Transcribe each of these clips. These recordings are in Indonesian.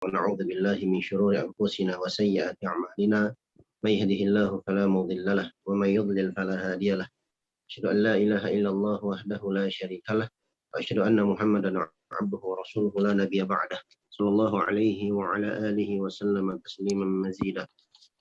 ونعوذ بالله من شرور أنفسنا وسيئات أعمالنا من يهده الله فلا مضل له ومن يضلل فلا هادي له أشهد أن لا إله إلا الله وحده لا شريك له وأشهد أن محمدا عبده ورسوله لا نبي بعده صلى الله عليه وعلى آله وسلم تسليما مزيدا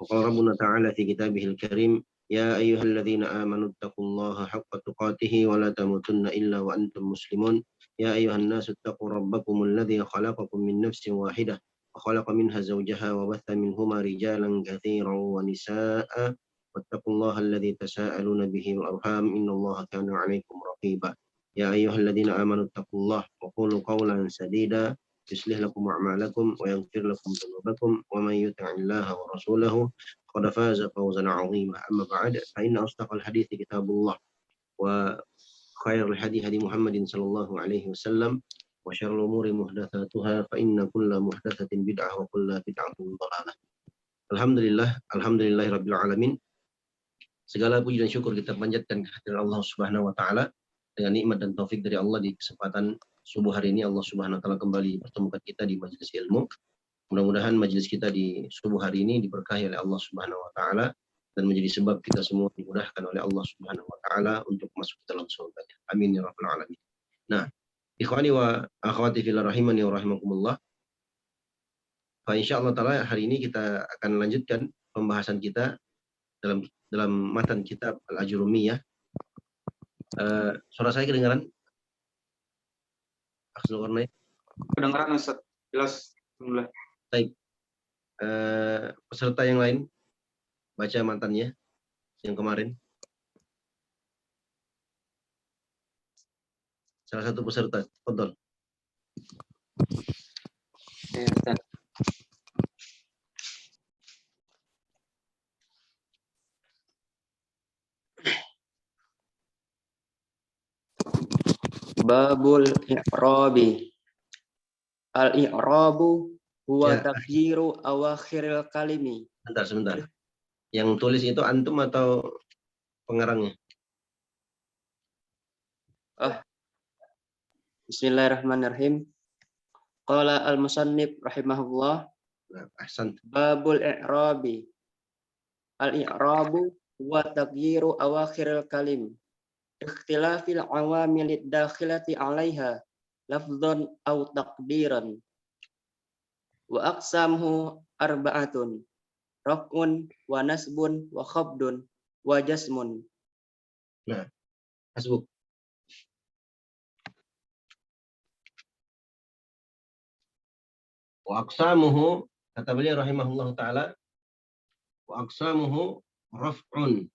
وقال ربنا تعالى في كتابه الكريم يا أيها الذين آمنوا اتقوا الله حق تقاته ولا تموتن إلا وأنتم مسلمون يا أيها الناس اتقوا ربكم الذي خلقكم من نفس واحدة وخلق منها زوجها وبث منهما رجالا كثيرا ونساء واتقوا الله الذي تساءلون به والأرحام إن الله كان عليكم رقيبا يا أيها الذين آمنوا اتقوا الله وقولوا قولا سديدا يصلح لكم أعمالكم ويغفر لكم ذنوبكم ومن يطع الله ورسوله فقد فاز فوزا عظيما أما بعد فإن أصدق الحديث كتاب الله وخير الهدي هدي محمد صلى الله عليه وسلم وشر الأمور محدثاتها فإن كل محدثة بدعة وكل بدعة ضلالة. Alhamdulillah rabbil alamin. Segala puji dan syukur kita panjatkan kehadirat Allah Subhanahu wa taala dengan nikmat dan taufik dari Allah di kesempatan subuh hari ini Allah Subhanahu wa taala kembali pertemukan kita di majelis ilmu. Mudah-mudahan majelis kita di subuh hari ini diberkahi oleh Allah Subhanahu wa taala dan menjadi sebab kita semua dimudahkan oleh Allah Subhanahu wa taala untuk masuk ke dalam surga. Amin ya rabbal alamin. Nah, ikhwani wa akhwati fillah rahimani wa rahimakumullah. Insyaallah taala hari ini kita akan lanjutkan pembahasan kita dalam matan kitab Al-Ajurumiyah. Suara saya kedengaran? Kedengaran Ustaz, jelas. Alhamdulillah. Baik. Peserta yang lain baca mantannya yang kemarin. Salah satu peserta, fadhal. Ustaz. Babul i'rabi. Al-i'rabu huwa taghyiru awakhiril kalimi. Sebentar. Yang tulis itu antum atau pengarangnya? Bismillahirrahmanirrahim. Qala al-musannif rahimahullah. Ahsan. Babul i'rabi. Al-i'rabu huwa taghyiru awakhiril kalim. Ikhtilafil awamilid dakhilati 'alaiha lafdhan aw taqdiran. Wa aqsamuhu arba'atun. Raf'un wa nasbun wa khabdun wa jasmun. Nah, hasbuk. Wa aqsamuhu, kata beliau rahimahullah ta'ala, wa aqsamuhu raf'un.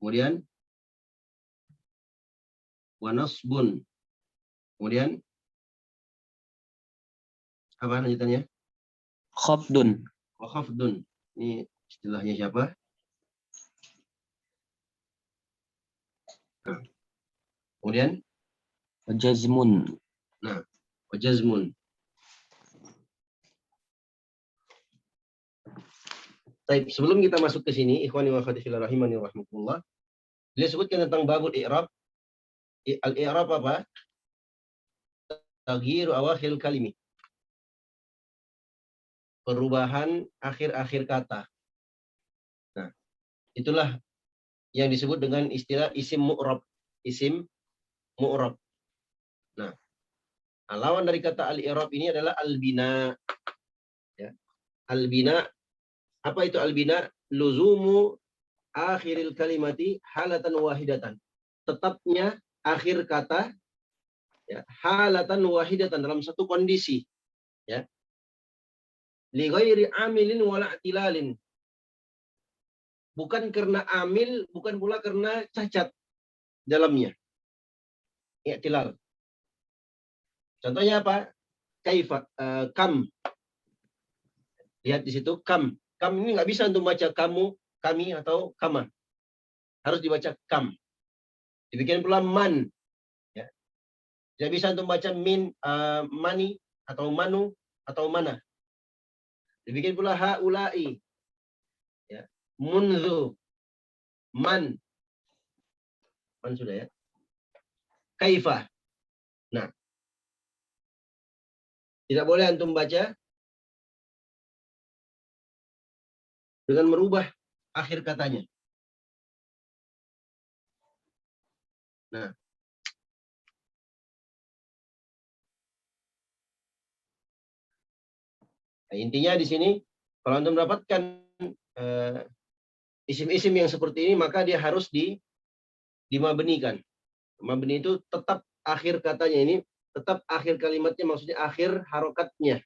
Kemudian wa nasbun. Kemudian apa lanjutannya? Khabdun. Wa khafdun. Ini istilahnya siapa? Nah. Kemudian Jazmun. Nah, wa jazmun. Baik, sebelum kita masuk ke sini, ikhwani wa akhwati fillah rahimani wa rahmatullah. Beliau sebutkan tentang babul i'rab. Al-i'rab apa? Taghyiru awakhir kalimi. Perubahan akhir-akhir kata. Nah, itulah yang disebut dengan istilah isim mu'rab. Isim mu'rab. Nah, lawan dari kata al-i'rab ini adalah al-bina. Ya. Al-bina, apa itu al-bina? Luzumu akhiril kalimati halatan wahidatan. Tetapnya akhir kata, ya, halatan wahidatan, dalam satu kondisi, ya, li ghairi amilin wala i'tilalin, bukan karena amil, bukan pula karena cacat dalamnya, i'tilal. Contohnya apa? Kaifa, kam, lihat di situ kam ini nggak bisa untuk baca kamu, kami, atau kama, harus dibaca kam. Dibikin pula man. Tidak bisa untuk baca min, mani, atau manu, atau mana. Dibikin pula haulai, ya, munzu, man sudah, ya. Kaifa. Nah, tidak boleh antum baca dengan merubah akhir katanya. Nah, intinya di sini kalau Anda mendapatkan isim-isim yang seperti ini, maka dia harus dimabnikan. Mabni itu tetap akhir katanya ini, tetap akhir kalimatnya, maksudnya akhir harokatnya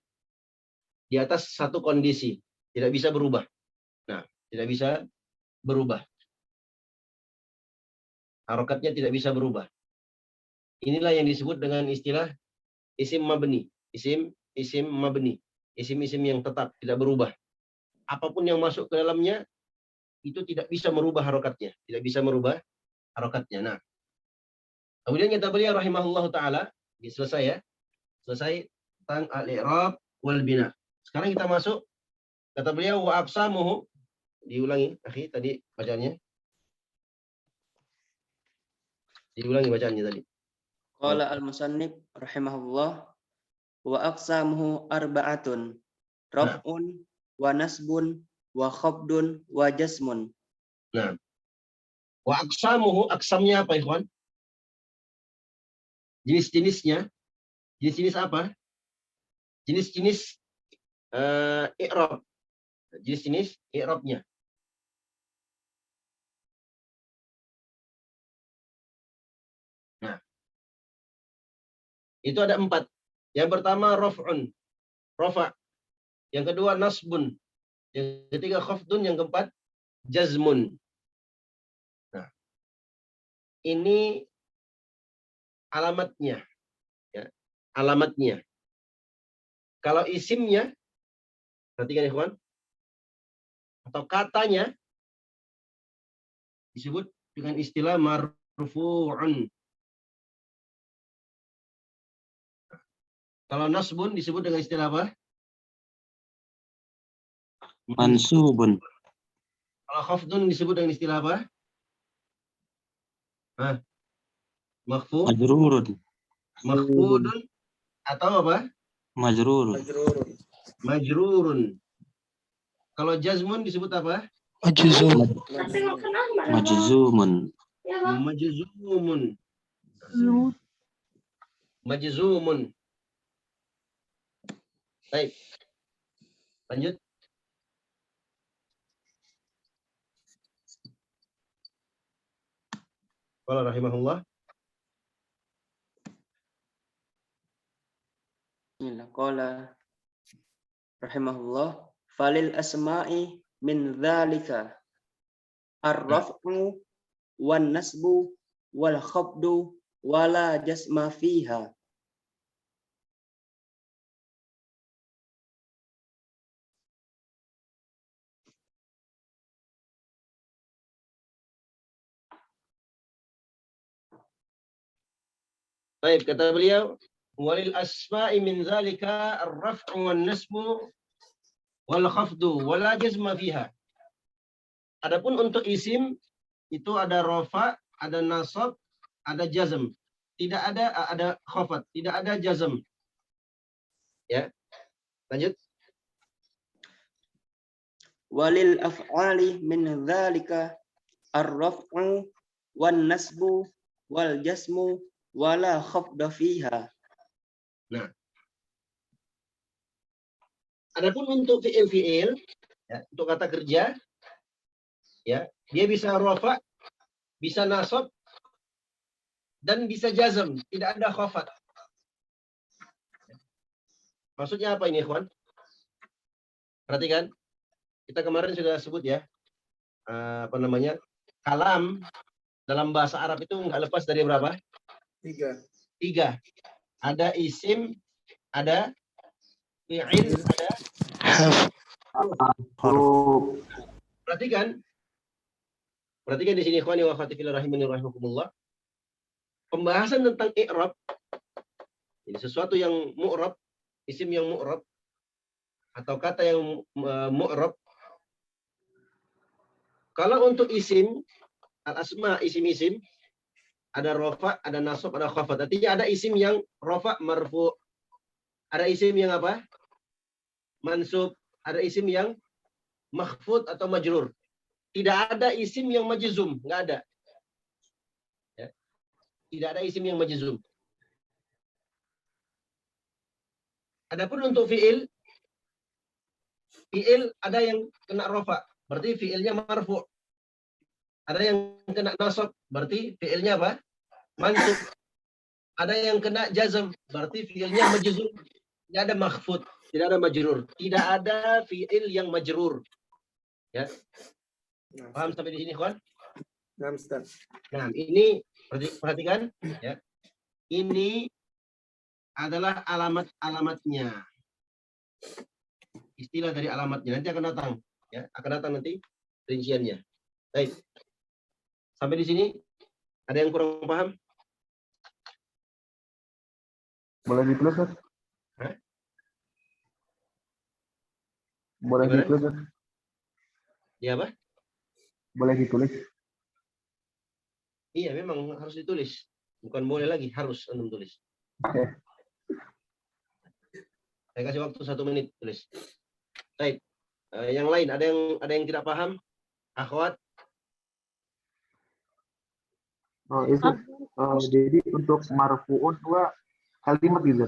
di atas satu kondisi, tidak bisa berubah. Nah, tidak bisa berubah. Harokatnya tidak bisa berubah. Inilah yang disebut dengan istilah isim mabni. Isim mabni. Isim-isim yang tetap, tidak berubah. Apapun yang masuk ke dalamnya, itu tidak bisa merubah harokatnya. Tidak bisa merubah harokatnya. Nah, kemudian kata beliau rahimahullah ta'ala, selesai ya. Selesai tentang al-i'rab wal bina. Sekarang kita masuk, kata beliau wa aqsamuhu, diulangi, akhi, tadi bacaannya. Diulangi bacaannya tadi. Qala al-musannif rahimahullah wa aqsamuhu arba'atun raf'un wa nasbun wa khafdun wa jasmun. Nah, wa aqsamuhu, aqsamnya apa ikhwan? Jenis-jenisnya, jenis-jenis apa? Jenis-jenis i'rab. Jenis-jenis i'rabnya. Nah, itu ada 4. Yang pertama raf'un, rafa. Yang kedua nasbun. Yang ketiga khafdun, yang keempat jazmun. Nah, ini alamatnya, ya, alamatnya. Kalau isimnya, perhatikan ikhwan, atau katanya disebut dengan istilah marfu'un. Kalau nasbun disebut dengan istilah apa? Mansubun. Kalau khafdun disebut dengan istilah apa? Makhfud, Majrurun. makhfudun, atau apa? Majrurun. Majrurun. Kalau jazmun disebut apa? Majzumun. Majzumun. Majzumun. Baik. Lanjut. Qala rahimahullah. Qala rahimahullah falil asma'i min dzalika ar-raf'u wan nasbu wal khafdu wala jasma fiha. Baik, kata beliau, walil asma'i min dzalika ar-raf'u wan nasbu wal khafdu wala jazma fiha. Adapun untuk isim itu ada rafa, ada nasab, ada jazm. Tidak ada khafat, tidak ada jazm. Ya. Lanjut. Walil af'ali min dzalika ar-raf'u wan nasbu wal jasmu wala khafda fiha. Nah, adapun untuk fi'il, ya, untuk kata kerja, ya, dia bisa rafa, bisa nasab, dan bisa jazm, tidak ada khafat. Maksudnya apa ini, ikhwan? Perhatikan, kita kemarin sudah sebut ya, apa namanya, kalam dalam bahasa Arab itu nggak lepas dari berapa? 3. Ada isim, ada fi'il, ada Huruf. Perhatikan di sini ikhwani wa akhwati fillah rahimani rahimakumullah. Pembahasan tentang i'rab, ini sesuatu yang mu'rab, isim yang mu'rab atau kata yang mu'rab. Kalau untuk isim, al-asma, isim-isim, ada rafa, ada nasab, ada khafat. Artinya ada isim yang rafa marfu, ada isim yang apa? Mansub, ada isim yang makhfud atau majrur. Tidak ada isim yang majzum, nggak ada. Ya. Tidak ada isim yang majzum. Adapun untuk fiil ada yang kena rofa, berarti fiilnya marfu. Ada yang kena nasab, berarti fiilnya apa? Mansub. Ada yang kena jazm, berarti fiilnya majzum. Tidak ada makhfud, tidak ada majrur. Tidak ada fiil yang majrur. Ya. Paham sampai di sini, kawan? Nah, ini perhatikan ya. Ini adalah alamat-alamatnya. Istilah dari alamatnya nanti akan datang ya, akan datang nanti rinciannya. Baik. Sampai di sini ada yang kurang paham? Boleh ditulis, Ustaz? Hah? Boleh Gimana? ditulis, Ustaz? Iya, apa? Boleh ditulis. Iya, memang harus ditulis. Bukan boleh lagi, harus antum tulis. Saya kasih waktu 1 menit tulis. Baik. Yang lain ada yang tidak paham? Akhwat? Oh, itu. Jadi untuk marfu'un dua kalimat gitu.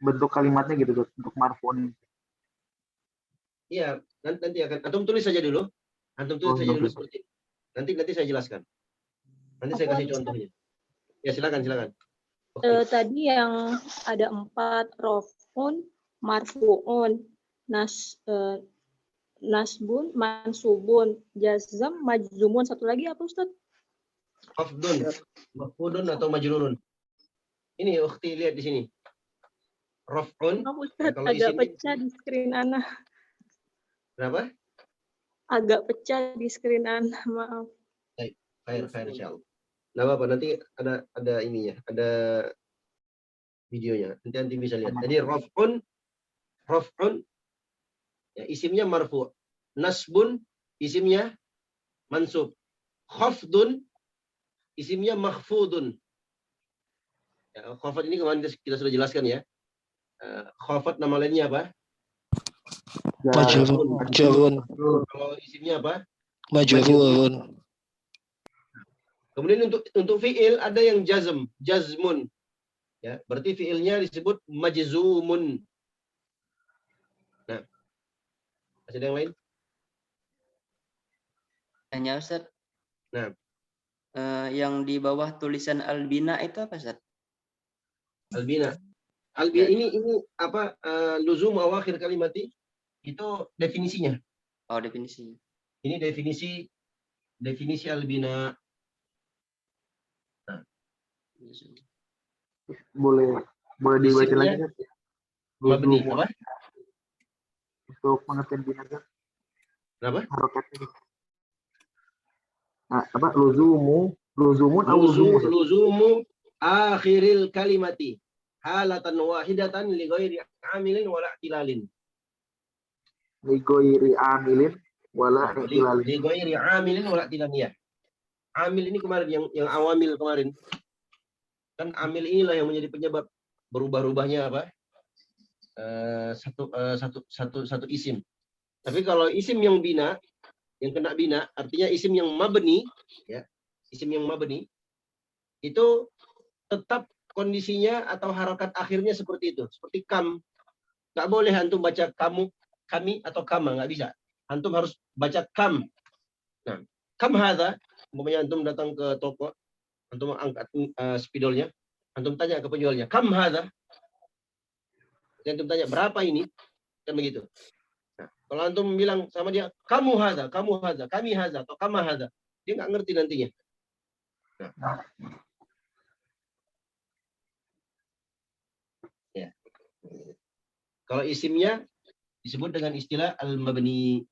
Bentuk kalimatnya gitu, Ustaz, untuk marfu'un. Iya, nanti akan antum tulis saja dulu. Antum tulis saja dulu seperti ini. Nanti saya jelaskan. Nanti saya kasih contohnya. Ya, silakan. Okay. Tadi yang ada 4, rofun, marfuun, nasbun, mansubun, jazam, majzumun. Satu lagi apa, Ustaz? Khafdun, maf'udun atau majrurun. Ini ukhti lihat di sini. Raf'un. Maaf, Ustaz, Kalau agak isim pecah di screen Ana. Kenapa? Agak pecah di screen Ana, maaf. Baik, khair insyaallah. Nah, Bapak nanti ada ininya, ada videonya. Nanti bisa lihat. Jadi raf'un ya, isimnya marfu'. Nasbun isimnya mansub. Khafdun isimnya makhfudun. Ya, khafat ini kemarin kita sudah jelaskan ya. Khafat nama lainnya apa? Majrurun. Kalau isimnya apa? Majrurun. Kemudian untuk fiil ada yang jazmun. Ya, berarti fiilnya disebut majzumun. Nah, masih ada yang lain? Hanya Ustaz. Nah, yang di bawah tulisan albina itu apa, Ustaz? albina. Ya. Ini apa? Luzum awakhir kalimati itu definisinya. Oh, definisinya. Ini definisi albina. Nah. Boleh dibaca lagi, Ustaz? Mabni apa? Untuk pengertian bina, Ustaz. Kenapa? Harokatnya. Nah, apa? Luzumun atau luzumu, Ustaz? Luzumu akhiril kalimati halatan wahidatan li ghairi amilin wala ihtilalin. Li ghairi amilin wala ihtilalin. Li ghairi amilin wala ihtilalin ya. Amil ini kemarin yang awamil kemarin. Kan amil inilah yang menjadi penyebab berubah-ubahnya apa? Satu isim. Tapi kalau isim yang bina, yang kena bina, artinya isim yang mabni, ya, isim yang mabni itu tetap kondisinya atau harokat akhirnya seperti itu, seperti kam. Nggak boleh antum baca kamu, kami atau kama, nggak bisa. Antum harus baca kam. Nah, kam hadza, umpamanya antum datang ke toko, antum angkat spidolnya, antum tanya ke penjualnya, kam hadza. Antum tanya berapa ini, kan begitu. Nah, kalau antum bilang sama dia, kamu hadza, kami hadza, atau kama hadza, dia nggak ngerti nantinya. Nah. Ya. Kalau isimnya disebut dengan istilah al-mabni.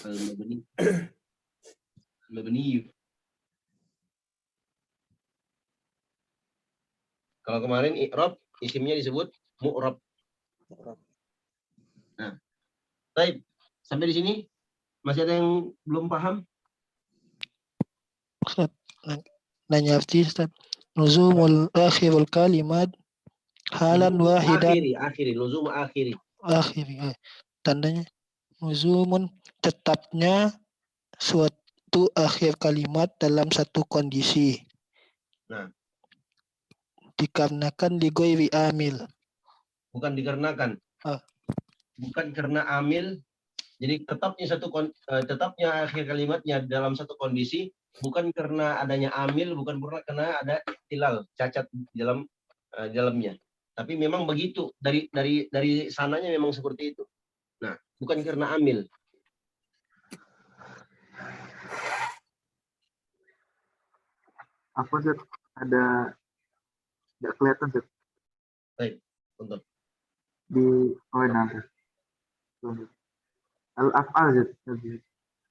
Al-mabni. Al-mabni. Kalau kemarin i'rab isimnya disebut mu'rab. Nah, baik. Sampai di sini masih ada yang belum paham? Ustaz, nanya arti, Ustaz. luzumul akhirul kalimat halan Luzum wahidan akhiri, luzum akhiri. akhiri. Tandanya luzumun tetapnya suatu akhir kalimat dalam satu kondisi. Nah. Dikarenakan lighairi amil. Bukan dikarenakan. Bukan karena amil. Jadi tetapnya akhir kalimatnya dalam satu kondisi bukan karena adanya amil, bukan karena ada ihtilal, cacat di dalamnya. Tapi memang begitu dari sananya memang seperti itu. Nah, bukan karena amil. Apa Zat? Ada nggak kelihatan Zat? Baik, untuk Di nanti. Al-af'al Zat.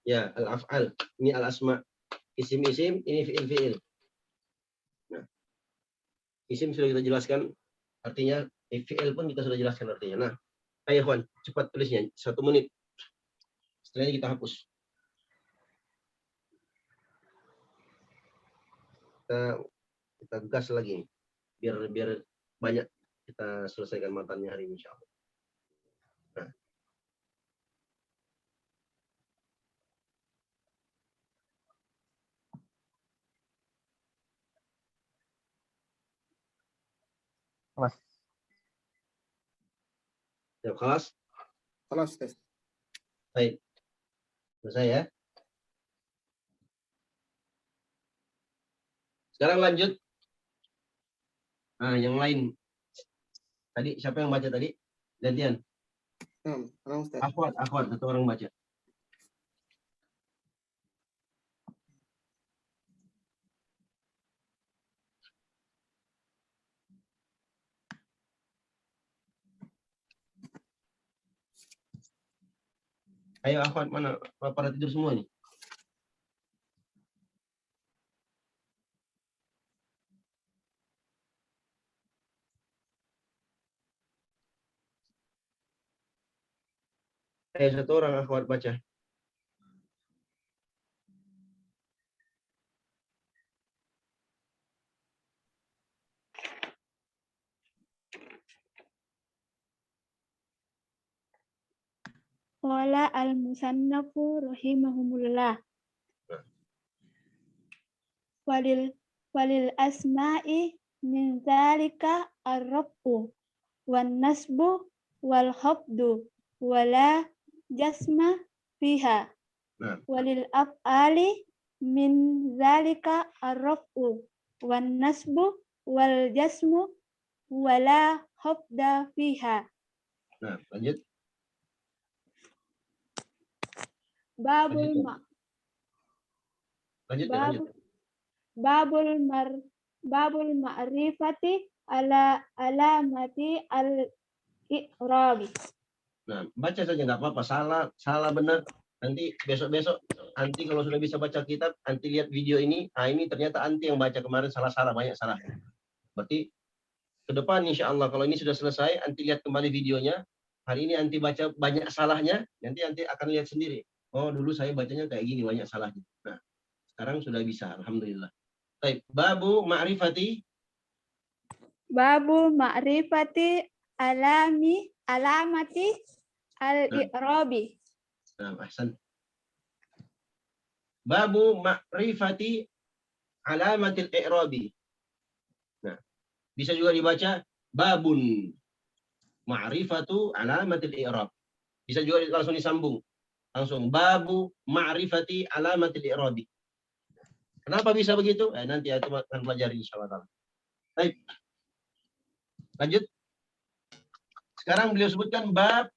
ya al-af'al. Ini al-asma. Isim-isim, ini fi'il-fi'il. Nah, isim sudah kita jelaskan artinya, fi'il pun kita sudah jelaskan artinya. Nah, ayo Juan, cepat tulisnya 1 menit. Setelahnya kita hapus. Kita gas lagi biar banyak kita selesaikan matanya hari ini insyaallah. Nah. Kelas. Ya, kelas. Kelas tes. Baik. Selesai ya. Sekarang lanjut. Nah, yang lain. Tadi siapa yang baca tadi? Gantian. Ustaz. Akhwat, satu orang baca. Ayo akhwat, mana? Pada tidur semua nih? Ayo satu orang akhwat baca. Qala al-musannafu rahimahumullah. Walil asma'i min dzalika ar-rafu wan nasbu wal khafdu wala jasma fiha. Walil af'ali min dzalika ar-rafu wan nasbu wal jasmu wala khafda fiha. Nah, lanjut. Babul ma'rifati ala alamati al-i'rabi. Nah, baca saja nggak apa-apa. Salah benar. Nanti besok anti kalau sudah bisa baca kitab, anti lihat video ini. Ah, ini ternyata anti yang baca kemarin salah banyak salah. Berarti ke depan insya Allah kalau ini sudah selesai, anti lihat kembali videonya. Hari ini anti baca banyak salahnya, nanti anti akan lihat sendiri. Oh, dulu saya bacanya kayak gini, banyak salahnya. Nah, sekarang sudah bisa, alhamdulillah. Baik, babu ma'rifati Alamati al-i'rabi. Nah, ahsan. Babu ma'rifati alamatil i'rabi. Nah, bisa juga dibaca babun ma'rifatu alamatil i'rab. Bisa juga langsung disambung. Langsung babu ma'rifati alamatil i'rabi. Kenapa bisa begitu? Nanti aku akan pelajari insyaallah. Baik. Lanjut. Sekarang beliau sebutkan bab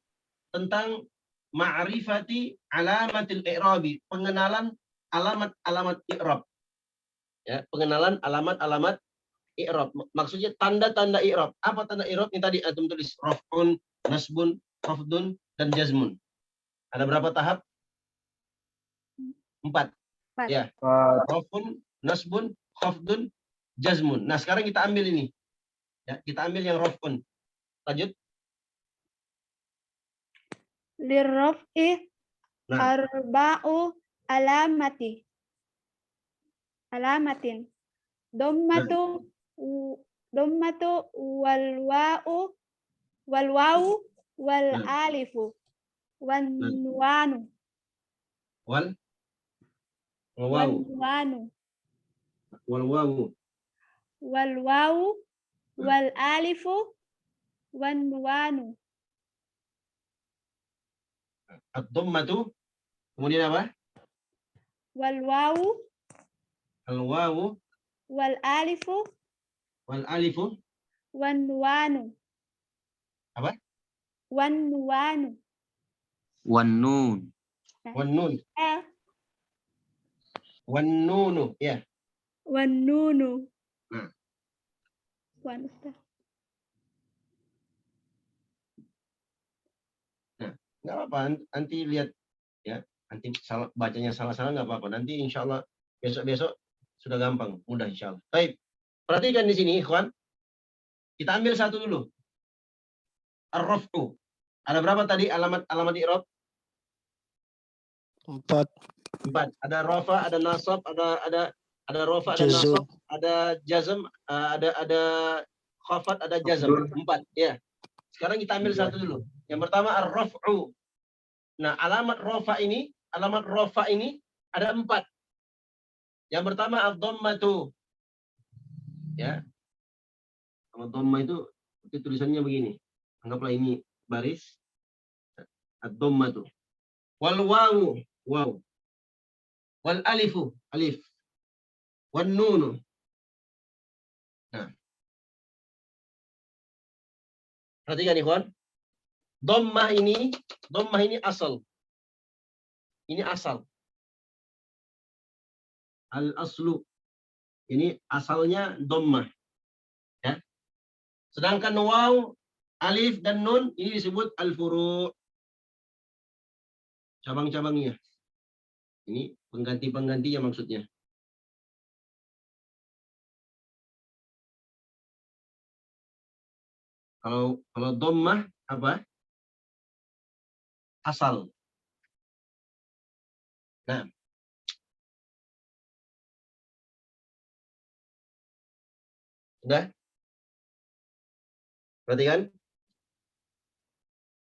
tentang ma'rifati alamatil i'rabi, pengenalan alamat-alamat i'rab. Ya, pengenalan alamat-alamat i'rab. Maksudnya tanda-tanda i'rab. Apa tanda i'rab? Ini tadi antum tulis raf'un, nasbun, khafdun, dan jazmun. Ada berapa tahap? 4. Ya. Raf'un, nasbun, khafdun, jazmun. Nah, sekarang kita ambil ini. Ya, kita ambil yang raf'un. Lanjut. Lirraf'i arba'u alamatin. Dhammatu Dhammatu wal wawu wal Nah. alifu wan Nah. nuwanu Wal wan wawu nuwanu wal wawu wal wawu wal alifu wan nuwanu ad-dhammatu, kemudian apa? wal wawu Al wawu wal alifu wal alifu wan nuwanu apa? wan nuwanu Wan nun. Wan nun. Wan nunu, ya. wan nunu Nah. wan Nggak apa-apa, nanti lihat ya. Nanti salah bacanya salah-salah nggak apa-apa. Nanti insya Allah besok-besok sudah gampang, mudah insya Allah. Baik, perhatikan di sini, ikhwan. Kita ambil satu dulu. Ar-raf'u. Ada berapa tadi alamat i'rab? 4. 4. Ada rafa, ada nasab, ada rafa, ada Jazm. nasab, ada jazm, ada khafat, ada jazm. 4, ya. Sekarang kita ambil satu dulu. Yang pertama ar-raf'u. Nah, alamat rafa ini ada 4. Yang pertama ad-dhammatu. Ya. Dhamma itu tulisannya begini. Anggaplah ini baris. Ad-dhammatu. Wal wawu, waw. Wal alifu, alif. Wan nunu. Nah. Perhatikan ikhwan. Dhammah ini asal. Ini asal. Al-aslu. Ini asalnya dhammah. Ya. Sedangkan waw, alif dan nun ini disebut al-furu'. Cabang-cabangnya. Ini pengganti-penggantinya maksudnya. Kalau dhammah apa? Asal. Nah. Sudah? Perhatikan.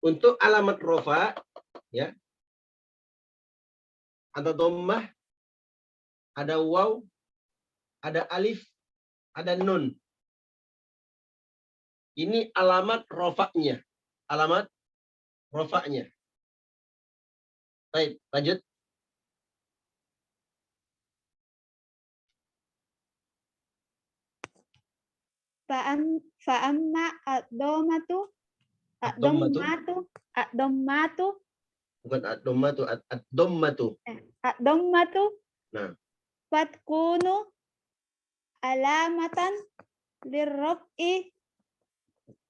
Untuk alamat rofa, ya. Ada dhammah, ada waw, ada alif, ada nun. Ini alamat rofaknya. Alamat rofaknya. Baik, lanjut. Fa'amma ad-dhammatu Bukan ad-dhammatu, ad-dhammatu. ad-dhammatu Nah. fatkunu alamatan lirraf'i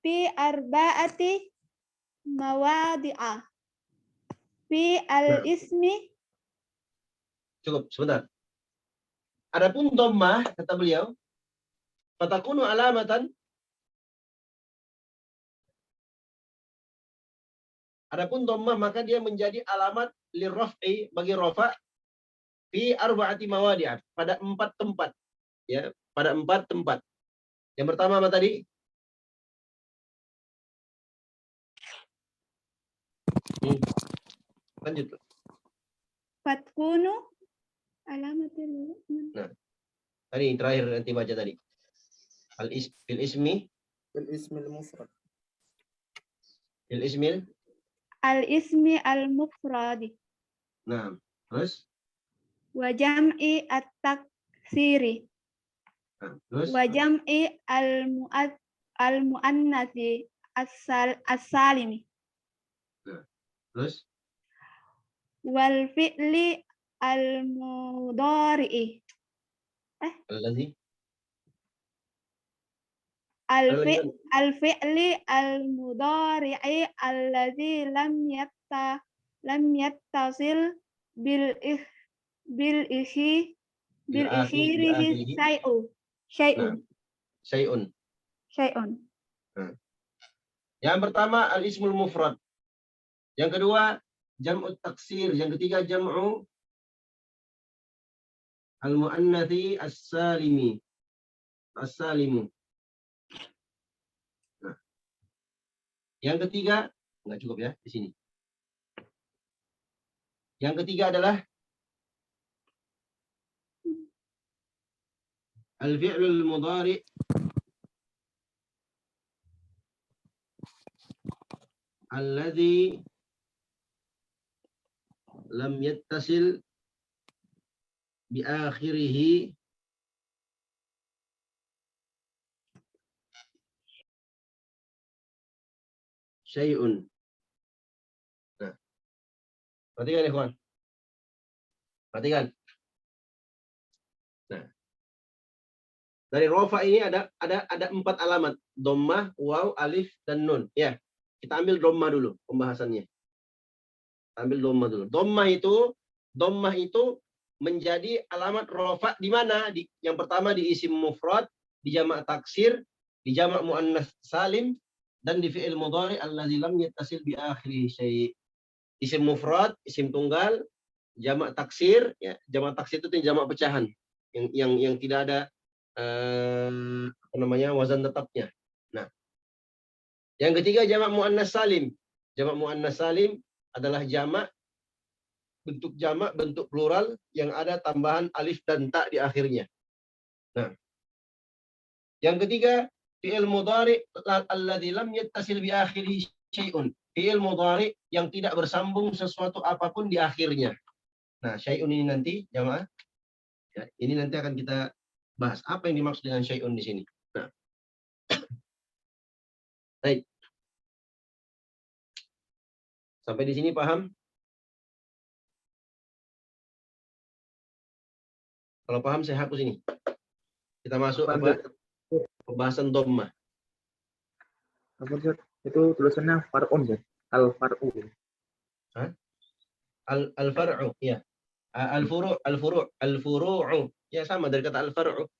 fi arba'ati mawadi'a fi al-ismi. Cukup, sebentar. Adapun dhammah, kata beliau, fatakunu alamatan. Adapun dhammah maka dia menjadi alamat lirraf'i bagi rafa fi arba'ati mawadi'ah, pada 4 tempat. Ya, pada 4 tempat. Yang pertama apa tadi? Lanjut. Fatkunu alamatil. Nah, tadi terakhir nanti baca tadi. Fil ismi. Fil ismil mufrad. Fil ismil. Al-ismi al-mufradi. Nah, terus? Wa jam'i at-taksiri. Nah, terus? Wa jam'i al-mu'annatsi as-salimi. Nah, terus? Wal fi'li al-mudhari'i. Allazi? Al-fi'li al-mudhari'i allazi lam yattasil bil ikhirihi syai'un. Nah. Yang pertama al-ismul mufrad. Yang kedua jam'ut taksir, yang ketiga jam'u al-muannatsi as-salimi. as-salimu. Nah, yang ketiga, nggak cukup ya di sini. Yang ketiga adalah al-fi'lul mudhari alladhi lam yattasil bi akhirih syai'un. Nah, perhatikan ikhwan. Perhatikan. Nah, dari rofa ini ada 4 alamat, dhammah, waw, alif, dan nun. Ya, kita ambil dhammah dulu pembahasannya. Ambil dhammah dulu. Dhammah itu menjadi alamat rofa di mana? Yang pertama di isim mufrad, di jamak taksir, di jamak muannas salim, dan di fi'il mudhari allazi lam yattasil bi akhirih syai'. Isim mufrad, isim tunggal, jamak taksir, ya, jamak taksir itu jamak pecahan yang tidak ada wazan tetapnya. Nah, yang ketiga jamak muannas salim. Jamak muannas salim adalah jamak, bentuk jamak, bentuk plural yang ada tambahan alif dan ta di akhirnya. Nah, yang ketiga fi'il mudhari alladzi lam yattasil bi akhirih syai'un. Fi'il mudhari yang tidak bersambung sesuatu apapun di akhirnya. Nah, syai'un ini nanti jamaah, ya, ini nanti akan kita bahas apa yang dimaksud dengan syai'un di sini. Nah, baik. Sampai di sini paham? Kalau paham saya hapus ini. Kita masuk apa? Pembahasan dhammah. Apa Ustaz? Itu tulisannya far'un ya. Al-far'u. Al-far'u, ya. Al-furu'u. Ya sama dari kata al-far'u.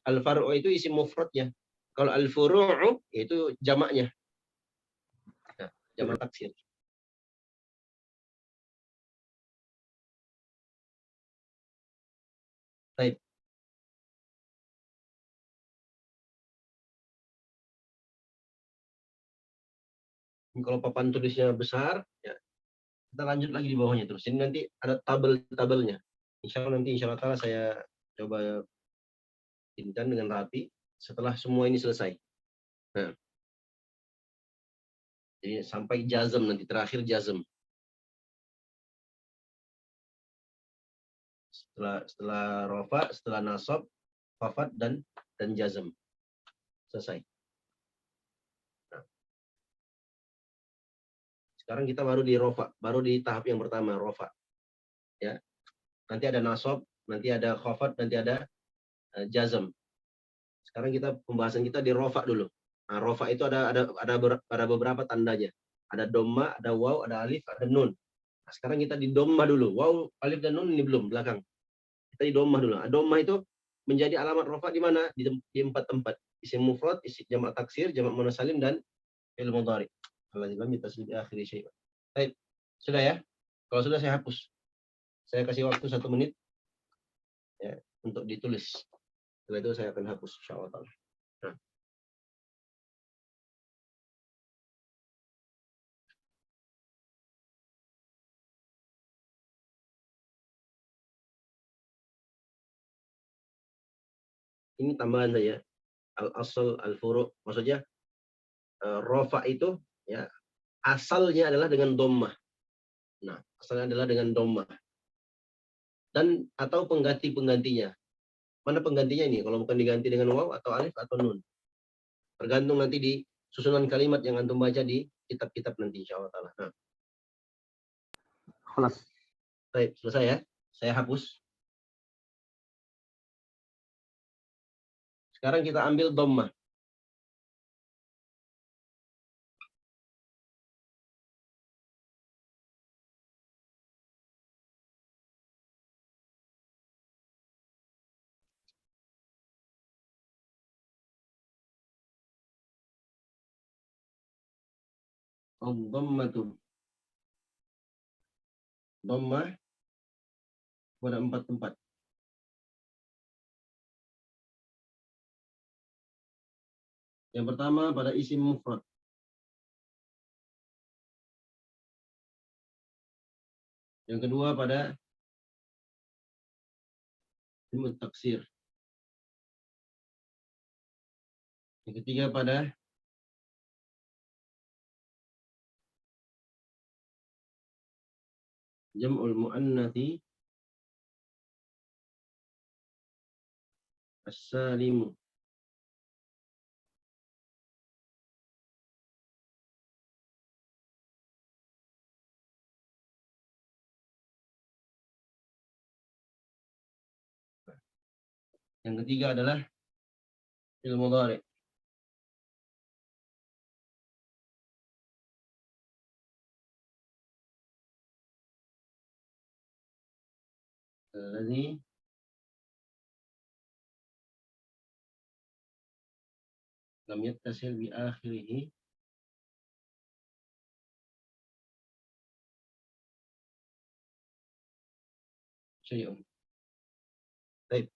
Al-far'u itu isim mufrad ya. Kalau al-furu'u itu jamaknya. Nah, jamak taksir. Baik. Kalau papan tulisnya besar, ya, kita lanjut lagi di bawahnya terus. Ini nanti ada tabel-tabelnya. Insya Allah ta'ala saya coba bikinkan dengan rapi setelah semua ini selesai. Nah, jadi sampai jazm nanti, terakhir jazm. Setelah rofa, setelah nasab, khafat dan jazm. Selesai. Nah, sekarang kita baru di rofa, baru di tahap yang pertama, rofa. Ya. Nanti ada nasab, nanti ada khafat, nanti ada jazm. Sekarang pembahasan kita di rofa dulu. Nah, rofa itu ada beberapa tandanya. Ada dhamma, ada waw, ada alif, ada nun. Nah, sekarang kita di dhamma dulu. Waw, alif, dan nun ini belum, belakang. Kita di dhamma dulu. Dhamma itu menjadi alamat rofa di mana? Di 4 tempat. Isim mufrad, isim jamak taksir, jamak muannas salim, dan fi'il mudhari. Alladzi lam yattasil bi akhirih syai'. Baik. Sudah ya? Kalau sudah saya hapus. Saya kasih waktu 1 menit ya, untuk ditulis. Setelah itu saya akan hapus insyaallah ta'ala. Nah. Ini tambahan saja. Al-asl, al-furu', maksudnya rofa itu ya asalnya adalah dengan dhammah. Nah, asalnya adalah dengan dhammah. Dan atau penggantinya. Mana penggantinya ini? Kalau bukan diganti dengan waw atau alif atau nun. Tergantung nanti di susunan kalimat yang antum baca di kitab-kitab nanti insyaallah taala. Nah. Khalas. Baik, selesai ya. Saya hapus. Sekarang kita ambil dhammah. Dhammatu. Dhammah pada 4 tempat. Yang pertama pada isim mufrad. Yang kedua pada isim taksir. Yang ketiga pada jam'ul muannatsi as-salim. Yang ketiga adalah fi'il mudhari'. Alladzi lam yattasil bi akhirih syai'un. Baik.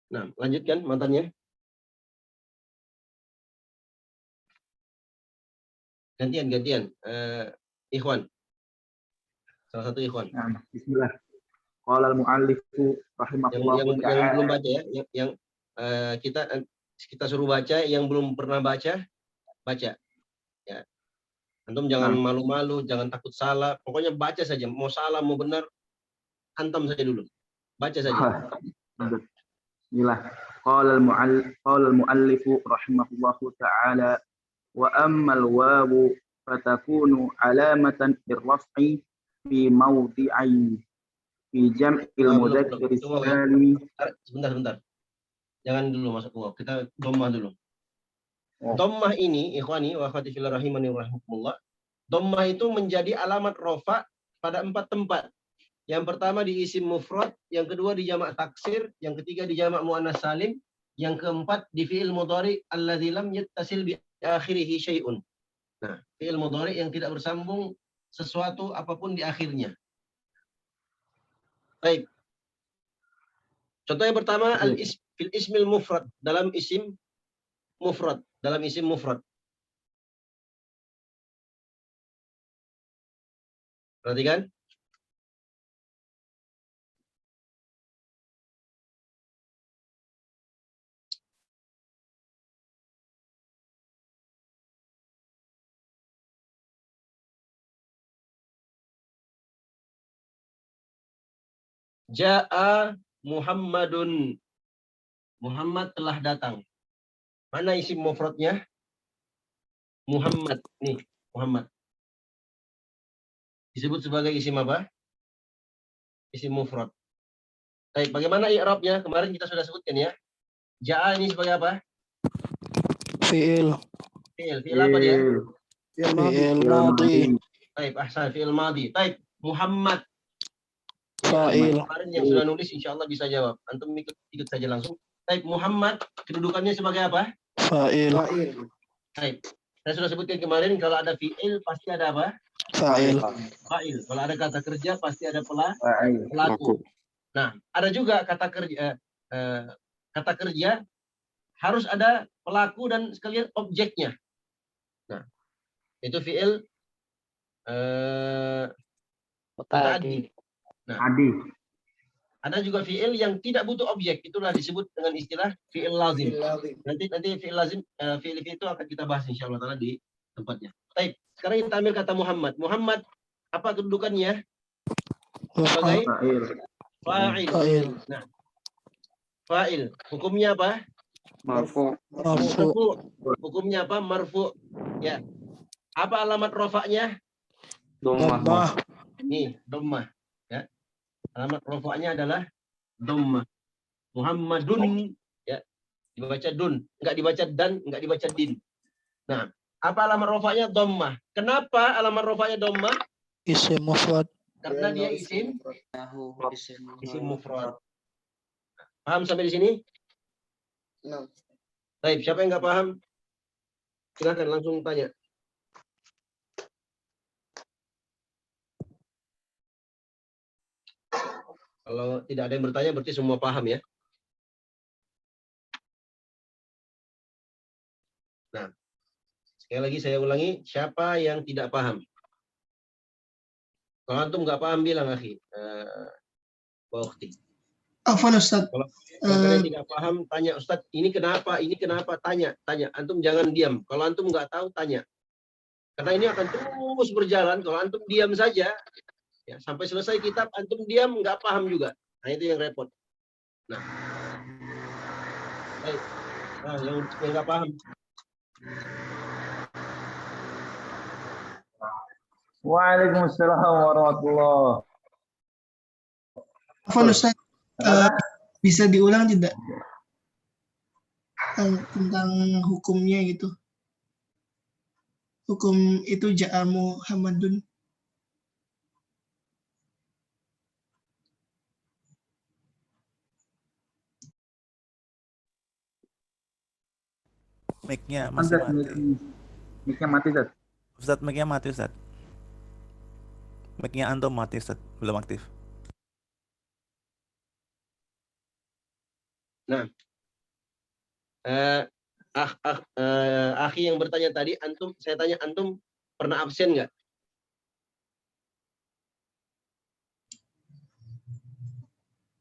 Nah, lanjutkan mantannya. Gantian. Ikhwan. Salah satu ikhwan. Nah, bismillah. Qala al-mu'allifu rahimahullahu Yang ta'ala. belum baca ya, yang kita suruh baca, yang belum pernah baca, baca. Ya. Antum jangan malu-malu, jangan takut salah. Pokoknya baca saja. Mau salah, mau benar, hantam saja dulu. Baca saja. Bismillah. Qala al-mu'allifu rahimahullahu ta'ala wa ammal wawu fatakunu alamatan birraf'i fi mawdi'ain fi jam'il mudzakkar salim. Sebentar. Jangan dulu masuk ke waw. Kita dhammah dulu. Dhammah ini, ikhwani wa akhwati fillah rahimani wa rahimakumullah. Dhammah itu menjadi alamat rafa pada 4 tempat. Yang pertama di isim mufrad, yang kedua di jamak taksir, yang ketiga di jamak muannas salim, yang keempat di fi'il mudhari alladzi lam yattasil bi akhirih syai'un. Nah, fi'il mudhari yang tidak bersambung sesuatu apapun di akhirnya. Baik. Contoh yang pertama fil ismil mufrad, dalam isim mufrad. Perhatikan. Ja'a Muhammadun. Muhammad telah datang. Mana isim mufradnya? Muhammad. Nih, Muhammad. Disebut sebagai isim apa? Isim mufrad. Baik, bagaimana i'rabnya? Kemarin kita sudah sebutkan ya. Ja'a ini sebagai apa? Fi'il. Fi'il apa dia? Fi'il madhi. Baik, ahsan, fi'il madhi. Baik, Muhammad. Fa'il. Kemarin yang sudah nulis insya Allah bisa jawab. Antum ikut saja langsung. Baik, Muhammad kedudukannya sebagai apa? Fa'il. Baik. Saya sudah sebutkan kemarin kalau ada fi'il pasti ada apa? Fa'il. Fa'il. Kalau ada kata kerja pasti ada pelaku. Nah, ada juga kata kerja harus ada pelaku dan sekalian objeknya. Nah, itu fi'il muta'addi. Nah, ada juga fi'il yang tidak butuh objek, itulah disebut dengan istilah fi'il lazim. Nanti fi'il lazim, fi'il itu akan kita bahas insyaallah taala di tempatnya. Baik, sekarang kita ambil kata Muhammad. Muhammad apa kedudukannya? Sebagai fa'il. Nah, fa'il. Hukumnya apa? Marfu. Hukumnya apa? Marfu. Ya. Apa alamat rafa'nya? Dhammah. Nih, dhammah. Ya. Alamat rafa'nya adalah dhammah. Muhammadun, ya. Dibaca dun, enggak dibaca dan, enggak dibaca din. Nah, apa alamat rafa'nya? Dhammah. Kenapa alamat rafa'nya dhammah? Isim mufrad. Karena dia isim Isim mufrad. Paham sampai di sini? No. Baik, siapa yang nggak paham? Silakan langsung tanya. Kalau tidak ada yang bertanya berarti semua paham ya. Nah, sekali lagi saya ulangi, siapa yang tidak paham? Kalau antum nggak paham bilang, akhi. Waktu. Afwan Ustaz. Kalau kalian tidak paham, tanya Ustaz, ini kenapa, tanya. Antum jangan diam. Kalau antum nggak tahu, tanya. Karena ini akan terus berjalan. Kalau antum diam saja, ya, sampai selesai kitab, antum diam, nggak paham juga. Nah, itu yang repot. Nah, baik. Nah, yang nggak paham. Waalaikumsalam warahmatullahi. Afwan Ustaz, bisa diulang tidak tentang hukumnya gitu? Hukum itu ja'a Muhammadun. Mic-nya masih mati. Mic-nya mati, Ustaz. Ustaz, mic-nya mati, Ustaz. Mic-nya antum mati, Ustaz. Belum aktif. Nah, akhi yang bertanya tadi, saya tanya, antum pernah absen nggak?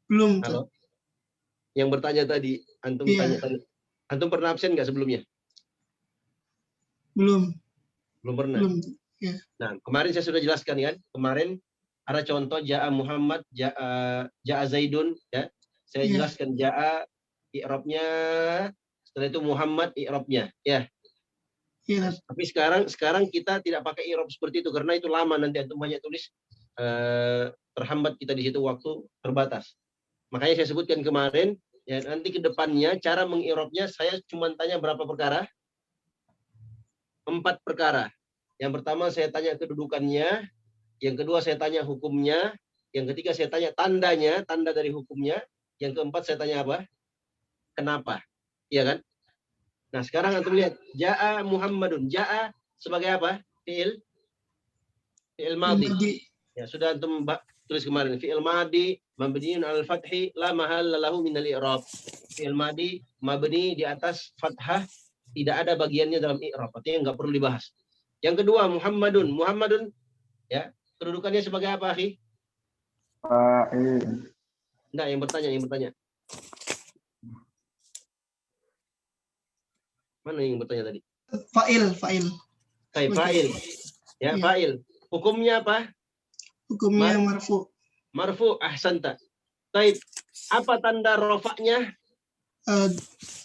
Belum. Halo? Yang bertanya tadi, antum tanya tadi, antum pernah absen nggak sebelumnya? Belum. Belum pernah. Belum. Ya. Nah, kemarin saya sudah jelaskan kan. Kemarin ada contoh ja'a Muhammad, ja'a Zaidun, ya. Saya jelaskan ja'a i'rabnya, setelah itu Muhammad i'rabnya, ya. Ya. Tapi sekarang kita tidak pakai i'rab seperti itu karena itu lama, nanti antum banyak tulis, terhambat kita di situ, waktu terbatas. Makanya saya sebutkan kemarin, ya, nanti ke depannya cara meng'irabnya saya cuma tanya berapa perkara? 4 perkara. Yang pertama saya tanya kedudukannya, yang kedua saya tanya hukumnya, yang ketiga saya tanya tandanya, tanda dari hukumnya, yang keempat saya tanya apa? Kenapa? Iya kan? Nah, sekarang antum lihat, ja'a Muhammadun. Ja'a sebagai apa? Fi'il madhi. Ya, sudah antum tulis kemarin, fi'il madhi mabniun al-fathi la mahalla lahu min al-i'rab. Fi'il madhi mabni di atas fathah, tidak ada bagiannya dalam i'rab, artinya nggak perlu dibahas. Yang kedua, Muhammadun. Muhammadun, ya, kedudukannya sebagai apa, akhi? Enggak, yang bertanya. Mana yang bertanya tadi? Fa'il. Fa'il. Ya, fa'il. Hukumnya apa? Hukumnya marfu. Marfu, ahsanta. Taib. Apa tanda rofaknya?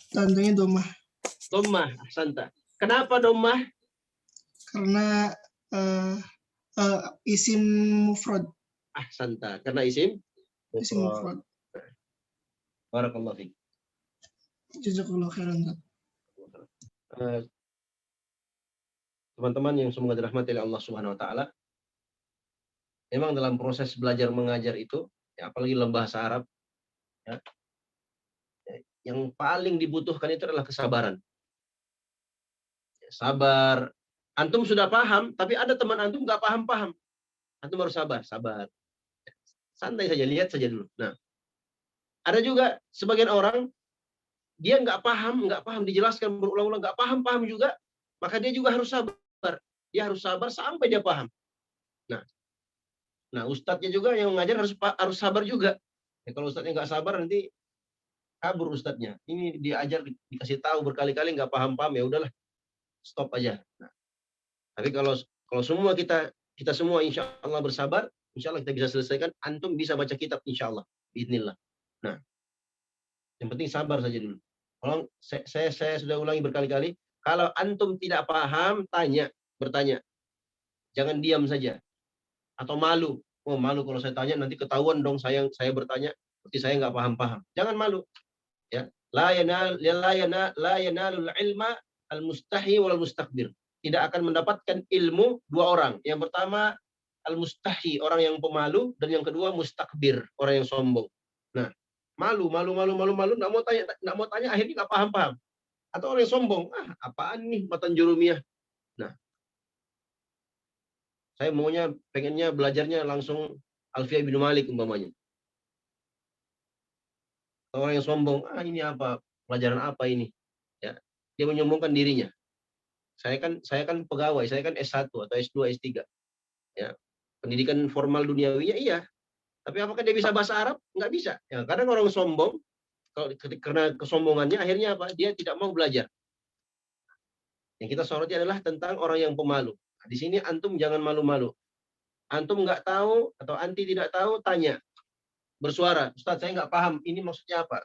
Tandanya domah. Domah, ahsanta. Kenapa domah? Karena isim mufrad. Ahsanta. Karena isim mufrad. Barakallahu fiik. Jazakallahu khairan. Teman-teman yang semoga dirahmati oleh Allah Subhanahu wa taala, memang dalam proses belajar mengajar itu, ya, apalagi dalam bahasa Arab, ya, yang paling dibutuhkan itu adalah kesabaran. Sabar. Antum sudah paham, tapi ada teman antum nggak paham. Antum harus sabar. Santai saja, lihat saja dulu. Nah, ada juga sebagian orang, dia nggak paham, dijelaskan berulang-ulang, nggak paham juga, maka dia juga harus sabar. Dia harus sabar sampai dia paham. Nah, ustadznya juga yang mengajar harus sabar juga. Ya, kalau ustadznya nggak sabar, nanti kabur ustadznya. Ini diajar, dikasih tahu berkali-kali nggak paham, ya udahlah, stop aja. Nah, tapi kalau semua kita semua insya Allah bersabar, insya Allah kita bisa selesaikan. Antum bisa baca kitab insya Allah, biidznillah. Nah, yang penting sabar saja dulu. Kalau saya sudah ulangi berkali-kali, kalau antum tidak paham, bertanya. Jangan diam saja. Atau malu. Oh, malu kalau saya tanya, nanti ketahuan dong saya bertanya, berarti saya nggak paham. Jangan malu. Ya, la yanalul ilma al-mustahi wal mustakbir. Tidak akan mendapatkan ilmu dua orang. Yang pertama al-mustahi, orang yang pemalu, dan yang kedua mustakbir, orang yang sombong. Nah, malu, nggak mau tanya, akhirnya nggak paham. Atau orang yang sombong, apaan nih matan jurumiyah. Nah, saya pengennya belajarnya langsung Alfiah bin Malik umpamanya. Orang yang sombong, ini apa? Pelajaran apa ini? Ya, dia menyombongkan dirinya. Saya kan pegawai, saya kan S1 atau S2, S3. Ya, pendidikan formal duniawinya iya. Tapi apakah dia bisa bahasa Arab? Nggak bisa. Ya, kadang orang sombong, karena kesombongannya akhirnya apa? Dia tidak mau belajar. Yang kita soroti adalah tentang orang yang pemalu. Nah, di sini antum jangan malu-malu. Antum nggak tahu atau anti tidak tahu, tanya. Bersuara, Ustaz saya nggak paham, ini maksudnya apa?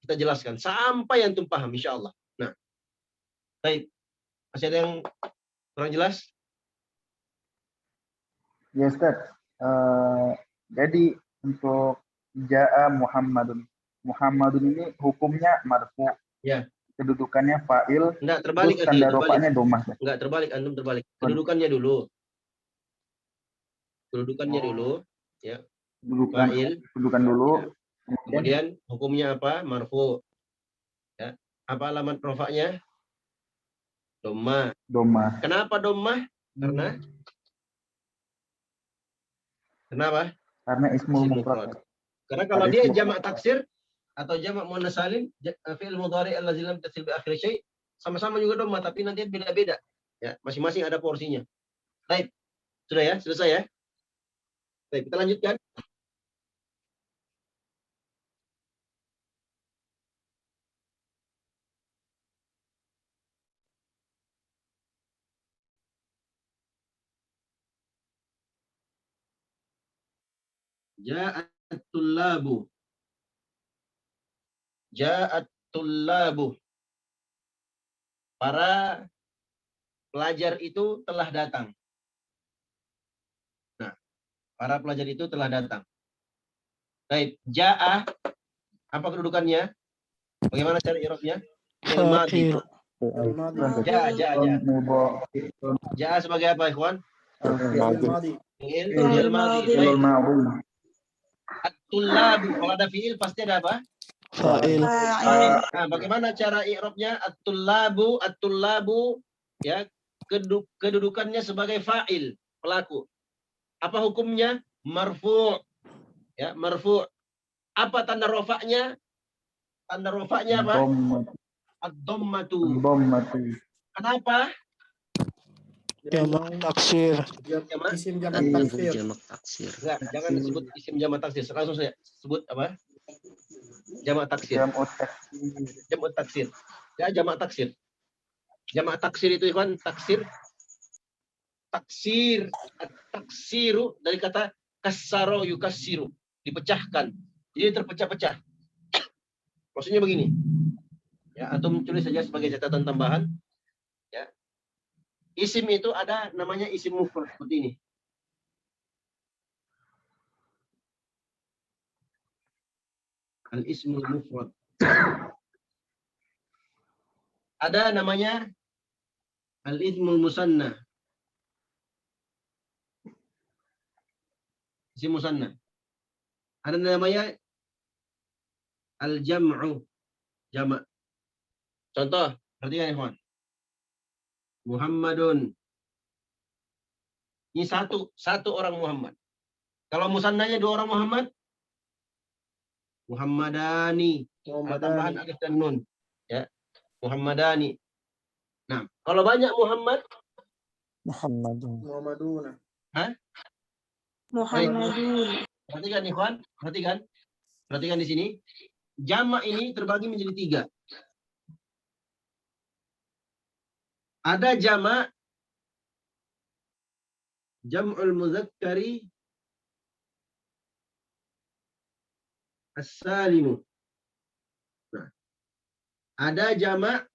Kita jelaskan sampai antum paham, insya Allah. Nah, baik. Masih ada yang kurang jelas? Ya Ustaz. Jadi untuk Ja'a Muhammadun. Muhammadun ini hukumnya marfu. Ya. Kedudukannya fa'il. Enggak, terbalik. Terus tanda rofa'nya domah. Enggak, terbalik. Antum terbalik. Kedudukannya dulu. Kedudukannya dulu. Ya. Kedudukan dulu. Ya. Kemudian hukumnya apa? Marfu. Ya. Apa alamat rofa'nya? Domah. Kenapa domah? Kenapa? Karena ismul mufrad. Karena kalau dia jamak taksir atau jamak muannas salim, fi'il mudhari allazi lam tasil bi akhir syai', sama-sama juga domah, tapi nanti beda-beda. Ya, masing-masing ada porsinya. Baik. Sudah ya? Selesai ya? Baik, kita lanjutkan. Ja'at-tullabu. Ja'at-tullabu. Para pelajar itu telah datang. Nah, para pelajar itu telah datang. Baik, ja'a, apa kedudukannya? Bagaimana cara i'rabnya? Fa'il. Ja'a sebagai apa, ikhwan? Fi'il madhi. At-tullabu, kalau ada fi'il pasti ada apa? Fa'il. Nah, bagaimana cara i'rabnya? At-tullabu ya, kedudukannya sebagai fa'il, pelaku. Apa hukumnya? Marfu'. Ya, marfu'. Apa tanda rofaknya? Tanda rofaknya apa? Ad-dhammatu. Kenapa? Jamak taksir. Isim jamak taksir. Enggak, jangan sebut isim jamak taksir. Langsung saya sebut apa? Jamak taksir. Jamak taksir. Ya, jamak taksir. Jamak taksir itu ikhwan, taksir. Taksiru dari kata kassaro yukassiru, dipecahkan. Jadi terpecah-pecah. Maksudnya begini. Ya, antum tulis saja sebagai catatan tambahan. Ya. Isim itu ada namanya isim mufrad seperti ini. Al-ismul mufrad. Ada namanya al-ismul musanna. Isim musanna. Ada namanya al-jam'u, jamak. Contoh, perhatikan ikhwan. Muhammadun. Ini satu orang Muhammad. Kalau musannanya dua orang Muhammad, Muhammadani. Tambahan alif dan nun. Ya, Muhammadani. Nah, kalau banyak Muhammad, Muhammaduna. Hah? Muhammadun. Perhatikan ikhwan, perhatikan. Perhatikan di sini. Jamak ini terbagi menjadi 3. Ada jamak jam'ul muzakkari as-salimu. Nah, ada jamak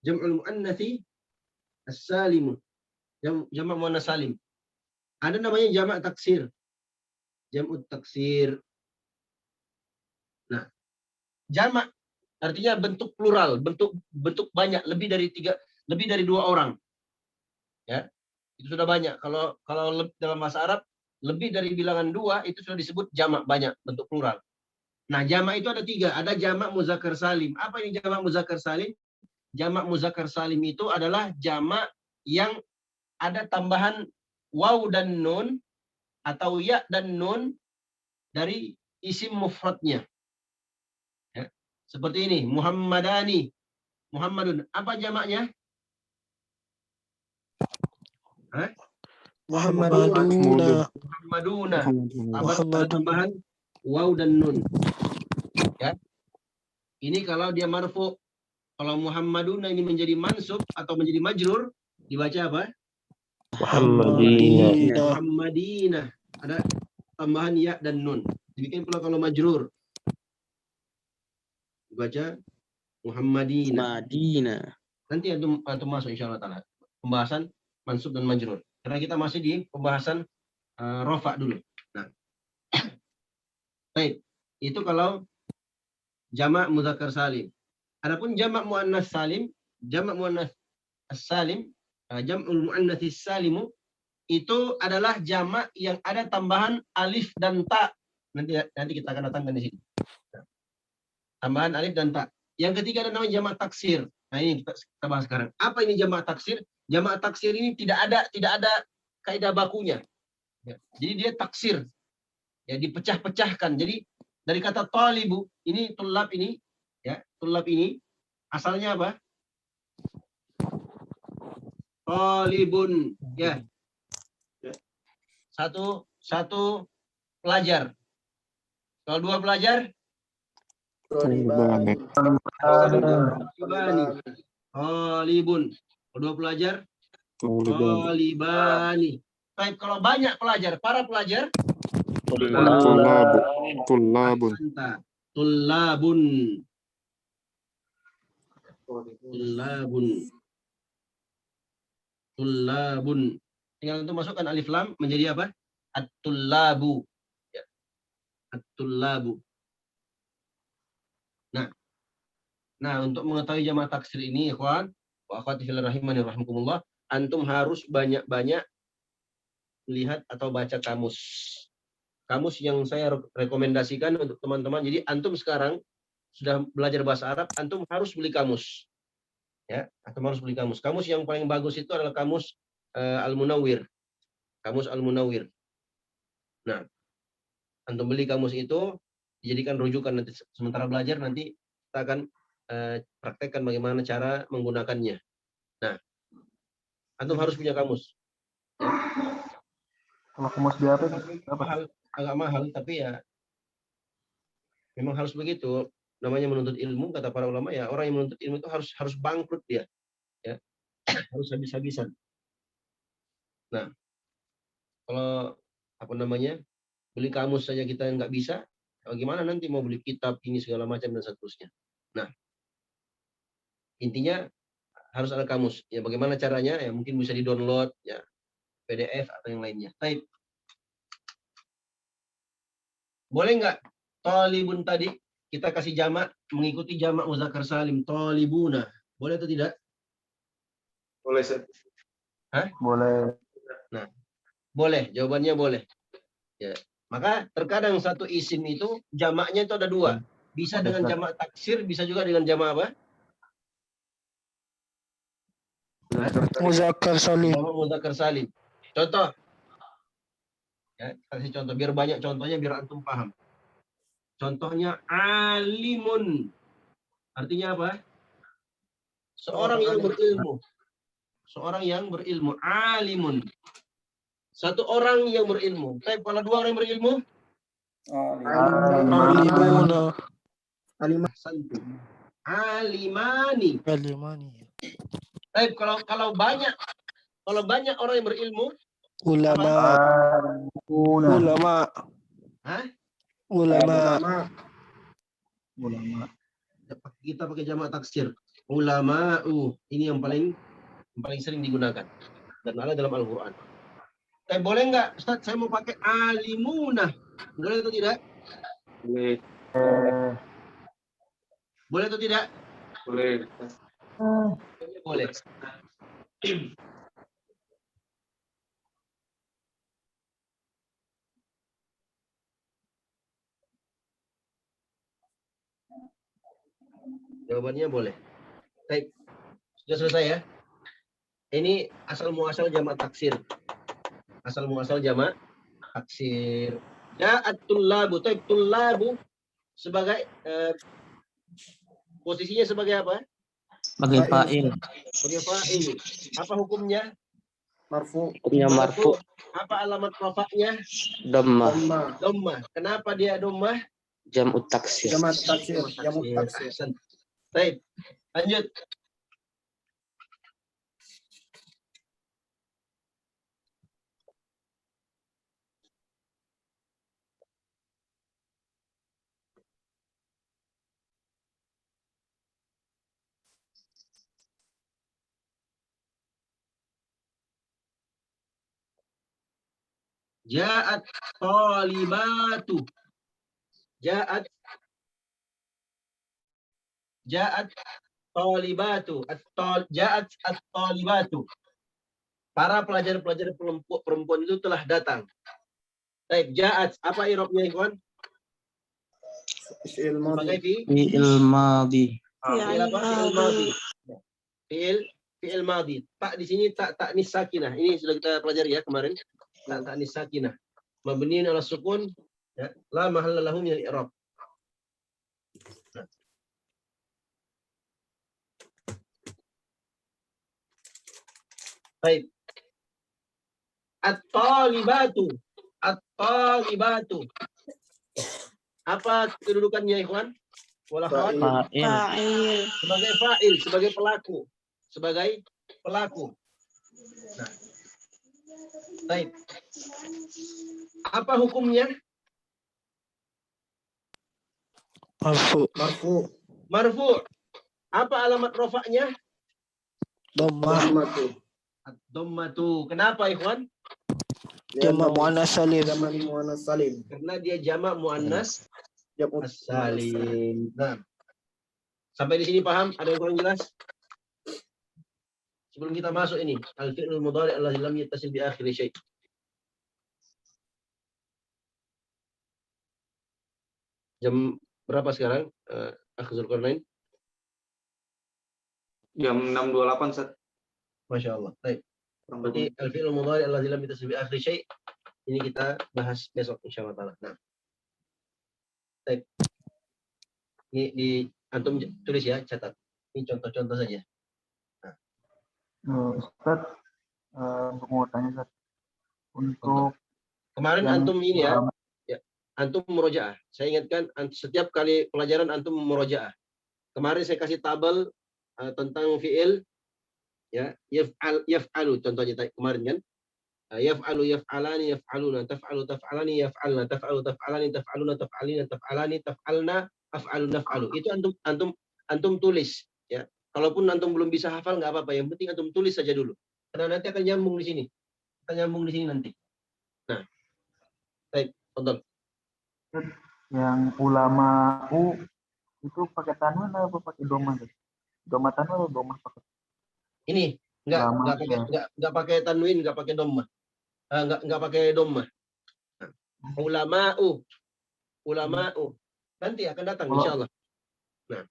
jam'ul muannatsi as-salimu. Jamak muannas salim. Ada namanya jamak taksir. Jam'ut taksir. Nah, jamak artinya bentuk plural, bentuk banyak, lebih dari 2 orang. Ya. Itu sudah banyak. Kalau dalam bahasa Arab lebih dari bilangan 2 itu sudah disebut jamak, banyak, bentuk plural. Nah, jamak itu ada 3. Ada jamak muzakkar salim. Apa ini jamak muzakkar salim? Jamak muzakkar salim itu adalah jamak yang ada tambahan waw dan nun atau ya dan nun dari isim mufradnya. Ya. Seperti ini, Muhammadani, Muhammadun. Apa jamaknya? Hah? Muhammaduna. Muhammaduna. Muhammadun. Ada tambahan waw dan nun. Ya. Ini kalau dia marfu. Kalau Muhammaduna ini menjadi mansub atau menjadi majrur, dibaca apa? Muhammadina. Muhammadina. Ada tambahan ya dan nun. Demikian pula kalau majrur. Dibaca Muhammadina. Madina. Nanti antum masuk insyaallah taala pembahasan mansub dan majrur. Karena kita masih di pembahasan rofa dulu. Nah. Baik. Itu kalau jamak mudzakkar salim. Adapun jamak muannas salim, jamak muannas salim, jam'ul muannats salimu itu adalah jamak yang ada tambahan alif dan ta. Nanti kita akan datangkan di sini. Tambahan alif dan ta. Yang ketiga ada namanya jamak taksir. Nah, ini kita bahas sekarang. Apa ini jamak taksir? Jamak taksir ini tidak ada kaidah bakunya. Ya. Jadi dia taksir. Ya, dipecah-pecahkan. Jadi dari kata talibu, ini tulab ini, ya, tulab ini asalnya apa? Talibun, ya. Satu pelajar. Kalau dua pelajar, Talibani. talibun. Kalau dua pelajar, talibani. Baik, kalau banyak pelajar, para pelajar, Tulabun. Tullabun. Tullabun. Tullabun. Tinggal untuk masukkan alif lam menjadi apa? At-tullabu. Ya. At-tullabu. Nah, untuk mengetahui jamak taksir ini, ikhwan, wa akhwati fillah rahimani rahimakumullah, antum harus banyak-banyak lihat atau baca kamus. Kamus yang saya rekomendasikan untuk teman-teman. Jadi antum sekarang sudah belajar bahasa Arab, antum harus beli kamus. Ya, antum harus beli kamus. Kamus yang paling bagus itu adalah kamus Al-Munawwir. Kamus Al-Munawwir. Nah, antum beli kamus itu, dijadikan rujukan nanti sementara belajar, nanti kita akan praktekkan bagaimana cara menggunakannya. Nah, antum harus punya kamus. Ya. Kalau kamus di apa? Agak mahal, tapi ya memang harus begitu. Namanya menuntut ilmu, kata para ulama, ya orang yang menuntut ilmu itu harus bangkrut dia, ya. Harus habis-habisan. Nah, kalau apa namanya beli kamus saja kita nggak bisa, bagaimana nanti mau beli kitab ini segala macam dan seterusnya. Nah, intinya harus ada kamus. Ya, bagaimana caranya? Ya mungkin bisa di-download, ya PDF atau yang lainnya. Baik. Boleh nggak talibun tadi kita kasih jamak mengikuti jamak mudzakkar salim, talibuna. Boleh atau tidak? Boleh, Sir. Hah? Boleh. Nah, boleh. Jawabannya boleh. Ya. Maka terkadang satu isim itu jamaknya itu ada dua. Bisa dengan jamak taksir, bisa juga dengan jamak apa? Mudzakkar salim. Jamak mudzakkar salim. Contoh. Ya, kasih contoh biar banyak contohnya biar antum paham. Contohnya alimun. Artinya apa? Seorang yang berilmu. Seorang yang berilmu. Alimun. Satu orang yang berilmu. Tapi kalau dua orang yang berilmu? Alimuna. Alimani. Tapi kalau banyak orang yang berilmu, ulama. Ulama. hah? Ulama. Kita pakai jamak taksir. Ulama'u. Ini yang paling sering digunakan dan ada dalam Al-Qur'an. Tapi boleh nggak, Ustaz, saya mau pakai alimuna. Boleh atau tidak? Boleh. Boleh atau tidak? Boleh. Boleh. Jawabannya boleh. Baik. Sudah selesai ya? Ini asal muasal jamak taksir. Asal muasal jamak taksir. Ja'at tullabu. Taib tullabu sebagai posisinya sebagai apa? Sebagai fa'il. Sebagai fa'il. Apa hukumnya? Marfu. Hukumnya marfu. Apa alamat rafa'nya? Dhammah. Dhammah. Kenapa dia dhammah? Jam'ut taksir. Jamak taksir. Jamak taksir. Ahsan. Baik. Lanjut. Ja'at talibatu. Ja'at talibatu. Ja'at at-talibatu. Para pelajar-pelajar perempuan itu telah datang. Baik, ja'at apa i'rabnya, ikhwan? Fi'il Sebagai madhi. Fi'il madhi. fi'il apa? Fi'il madhi. Fi'il madhi. Tak di sini tak nis sakinah. Ini sudah kita pelajari ya kemarin. Tak nis sakinah. Mabniun ala sukun, ya, la mahalla lahu min al-i'rab. Baik. At-talibatu. At-talibatu. Apa kedudukannya, ikhwan? Wala akhwat? Fa'il. Sebagai fa'il, sebagai pelaku. Sebagai pelaku. Nah. Baik. Apa hukumnya? Marfu. Marfu. Marfu. Apa alamat rafa'nya? Dhammah. Dhammatu. Ad-dhammatu. Kenapa, ikhwan? Jamak muannas salim. Jamak muannas salim. Karena dia jamak muannas Jamak salim. Nah. Sampai di sini paham? Ada yang kurang jelas? Sebelum kita masuk ini, al-fi'lul mudhari' alladzi lam yattasil bi akhiri syai'. Jam berapa sekarang? Akh Zulkarnain? Jam 6.28, Ustaz. Masya Allah. Baik. Berarti al-fi'lul mudhari' alladzi lam yattasil bi akhiri syai' ini kita bahas besok insyaallah taala. Nah. Baik. Ini di antum tulis ya, catat. Ini contoh-contoh saja. Ustaz, untuk mau tanya Ustaz, untuk Kemarin yang antum ini ya, ulama- antum murojaah. Saya ingatkan setiap kali pelajaran antum murojaah. Kemarin saya kasih tabel tentang fi'il ya, yaf'alu contohnya kemarin kan. Yaf'alu yaf'alani yaf'aluna taf'alu taf'alani yaf'alna taf'alu taf'alani taf'aluna taf'alina taf'alani taf'alna af'alu naf'alu. Itu antum tulis ya. Kalaupun antum belum bisa hafal nggak apa-apa, yang penting antum tulis saja dulu. Karena nanti akan nyambung di sini. Akan nyambung di sini nanti. Nah. Baik, tonton. yang ulama itu pakai tanwin apa pakai domah? Domah tanwin atau domah pakai? Ini nggak pakai tanwin, nggak pakai dhammah. Nggak pakai dhammah. Ulama'u. Nanti akan datang insyaallah. Nah,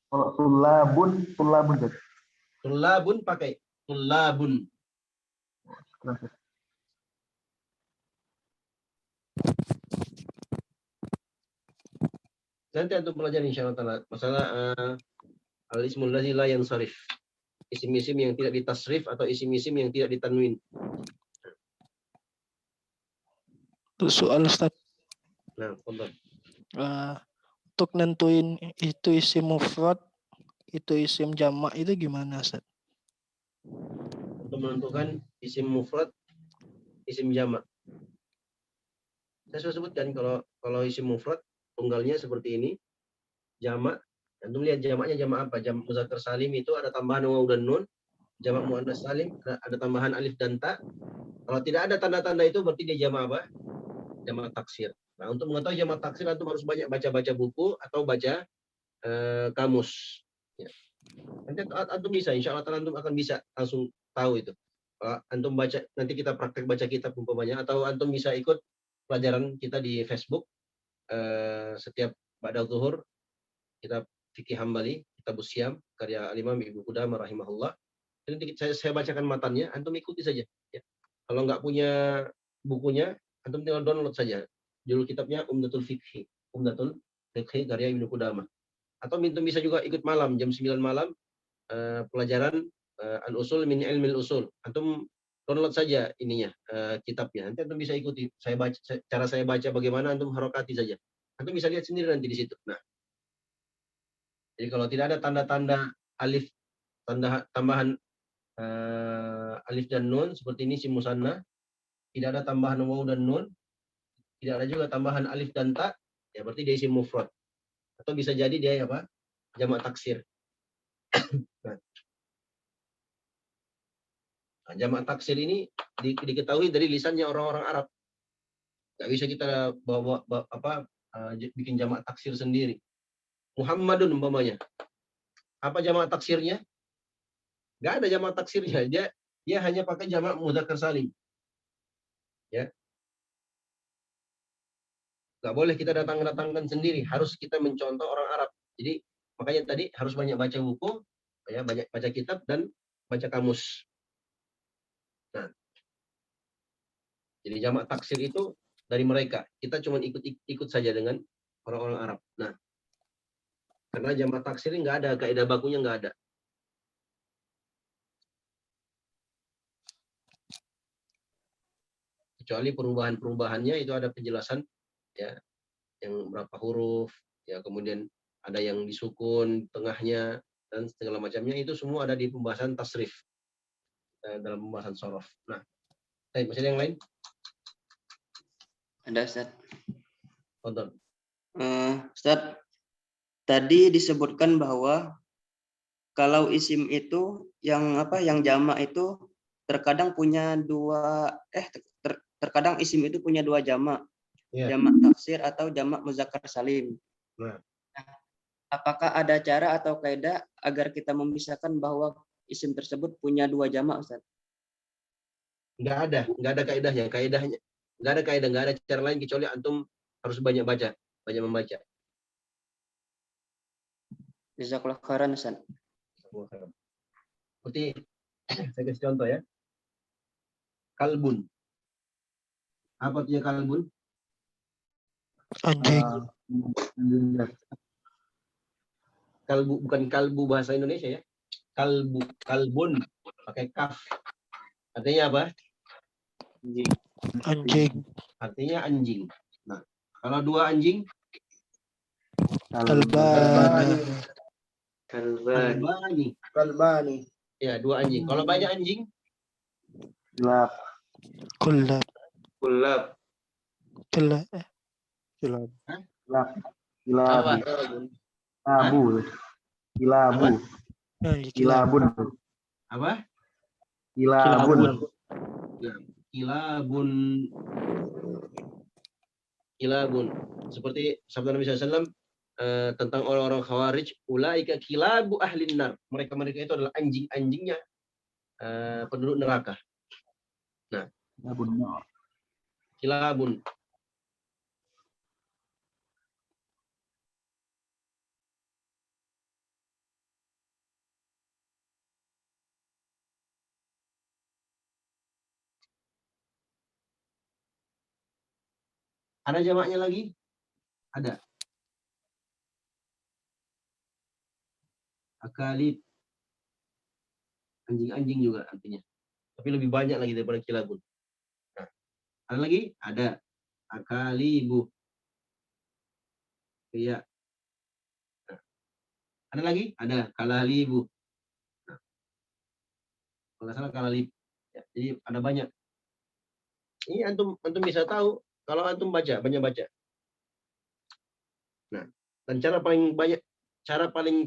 kalau tulabun Ustaz. Tulabun pakai tulabun. Nanti antum pelajari insyaallah taala masalah al-ismul ladzi la yansarif. Isim-isim yang tidak ditasrif atau isim-isim yang tidak ditanwin. Soal Ustaz. Nah, tonton. Untuk nentuin itu isim mufrad, itu isim jamak itu gimana Ustaz? Untuk menentukan isim mufrad, isim jamak. Saya sudah sebutkan kalau isim mufrad tunggalnya seperti ini, jamak. Antum lihat jamaknya jamak apa? Jamak muzakkar salim itu ada tambahan waw dan nun. Jamak muannas salim ada tambahan alif dan ta. Kalau tidak ada tanda-tanda itu berarti dia jamak apa? Jamak taksir. Nah, untuk mengetahui jamak taksir antum harus banyak baca-baca buku atau baca kamus. Ya. Nanti antum bisa, insya Allah antum akan bisa langsung tahu itu. Antum baca, nanti kita praktek baca kitab umpamanya, atau antum bisa ikut pelajaran kita di Facebook setiap ba'da zuhur, kita Fikih Hambali, Kitabus Syam, karya Al-Imam Ibnu Qudamah rahimahullah. Nanti saya bacakan matannya, antum ikuti saja. Ya. Kalau nggak punya bukunya, antum tinggal download saja. Judul kitabnya Umdatul Fiqhi. Umdatul Fiqhi karya Ibnu Qudamah. Atau antum bisa juga ikut malam, jam 9 malam, pelajaran Al-Usul min Ilmil Usul. Antum download saja ininya, kitabnya. Nanti antum bisa ikuti. Cara saya baca bagaimana, antum harokati saja. Antum bisa lihat sendiri nanti di situ. Nah, jadi kalau tidak ada tanda-tanda alif, tambahan alif dan nun seperti ini isim musanna, tidak ada tambahan waw dan nun, tidak ada juga tambahan alif dan ta, ya berarti dia isim mufrad. Atau bisa jadi dia apa? Jamak taksir. Nah, jamak taksir ini diketahui dari lisannya orang-orang Arab. Nggak bisa kita bawa bikin jamak taksir sendiri. Muhammadun umpamanya. Apa jamak taksirnya? Nggak ada jamak taksirnya. Dia hanya pakai jamak mudzakkar salim. Ya. Nggak boleh kita datangkan sendiri. Harus kita mencontoh orang Arab. Jadi makanya tadi harus banyak baca buku, ya, banyak baca kitab dan baca kamus. Nah, jadi jamak taksir itu dari mereka. Kita cuma ikut saja dengan orang-orang Arab. Nah, karena jamak taksir nggak ada, kaidah bakunya nggak ada. Kecuali perubahan-perubahannya itu ada penjelasan, ya, yang berapa huruf, ya, kemudian ada yang disukun tengahnya dan segala macamnya, itu semua ada di pembahasan tasrif, dalam pembahasan sorof. Nah, masih ada yang lain? Ada, Ustaz. Tonton. Ustaz, tadi disebutkan bahwa kalau isim itu yang jamak itu terkadang punya terkadang isim itu punya dua jamak. Yeah. Jamak taksir atau jamak muzakkar salim. Nah. Apakah ada cara atau kaidah agar kita memisahkan bahwa isim tersebut punya dua jamak, Ustaz? Nggak ada kaidahnya. Nggak ada cara lain kecuali antum harus banyak membaca. Jazakallah khairan, Ustaz. Seperti saya kasih contoh ya. Kalbun. Apa artinya kalbun? Anjing. Kalbu, bukan kalbu bahasa Indonesia ya. Kalbun pakai kaf. Artinya apa? Anjing. Artinya anjing. Nah, kalau dua anjing? Kalbani. Ya, dua anjing. Kalau banyak anjing? Kullab. Kilabun. Apa? Kilabun. Seperti sabda Nabi SAW tentang orang-orang Khawarij, ulaika kilabu ahlin nar. Mereka itu adalah anjing-anjingnya penduduk neraka. Nah, kilabun. Ada jamaknya lagi? Ada. Akalib. Anjing-anjing juga artinya. Tapi lebih banyak lagi daripada kilabun. Nah, ada lagi? Ada. Akalibu. Iya. Nah, ada lagi? Ada. Kalalibu. Nah, kalau nggak salah kalalib. Ya, jadi ada banyak. Ini antum bisa tahu kalau antum banyak baca. Nah, dan cara paling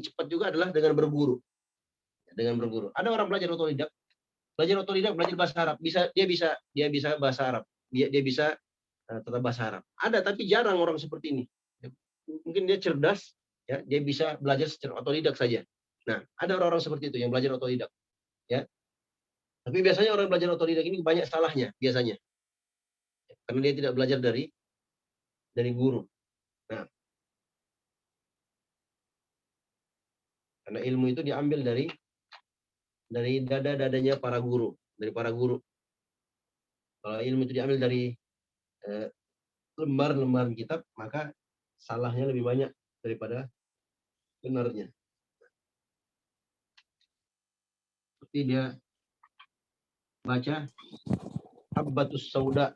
cepat juga adalah dengan berguru. Ada orang belajar otodidak belajar bahasa Arab, dia bisa bahasa Arab, dia bisa tetap bahasa Arab. Ada, tapi jarang orang seperti ini. Mungkin dia cerdas, ya, dia bisa belajar secara otodidak saja. Nah, ada orang-orang seperti itu yang belajar otodidak, ya. Tapi biasanya orang belajar otodidak ini banyak salahnya biasanya, karena dia tidak belajar dari guru. Nah, karena ilmu itu diambil dari dari dada-dadanya para guru, dari para guru. Kalau ilmu itu diambil dari lembar-lembar kitab, maka salahnya lebih banyak daripada benarnya. Seperti dia baca Habbatus Sauda.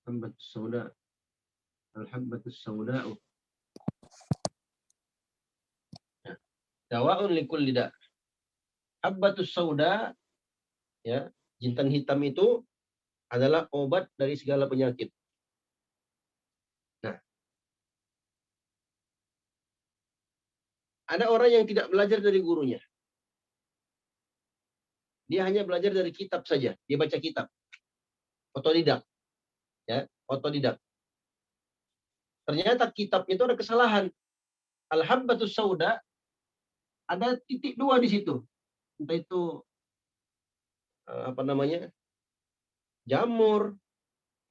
Habbatus Sauda. Al-Habbatus Sauda. Dawa'un likulli da'. Habbatus Sauda, ya, jintan hitam itu adalah obat dari segala penyakit. Nah, ada orang yang tidak belajar dari gurunya. Dia hanya belajar dari kitab saja. Dia baca kitab. Otodidak. Ya, otodidak. Ternyata kitabnya itu ada kesalahan. Al-Habbatus Sauda ada titik 2 di situ. Entah itu apa namanya? Jamur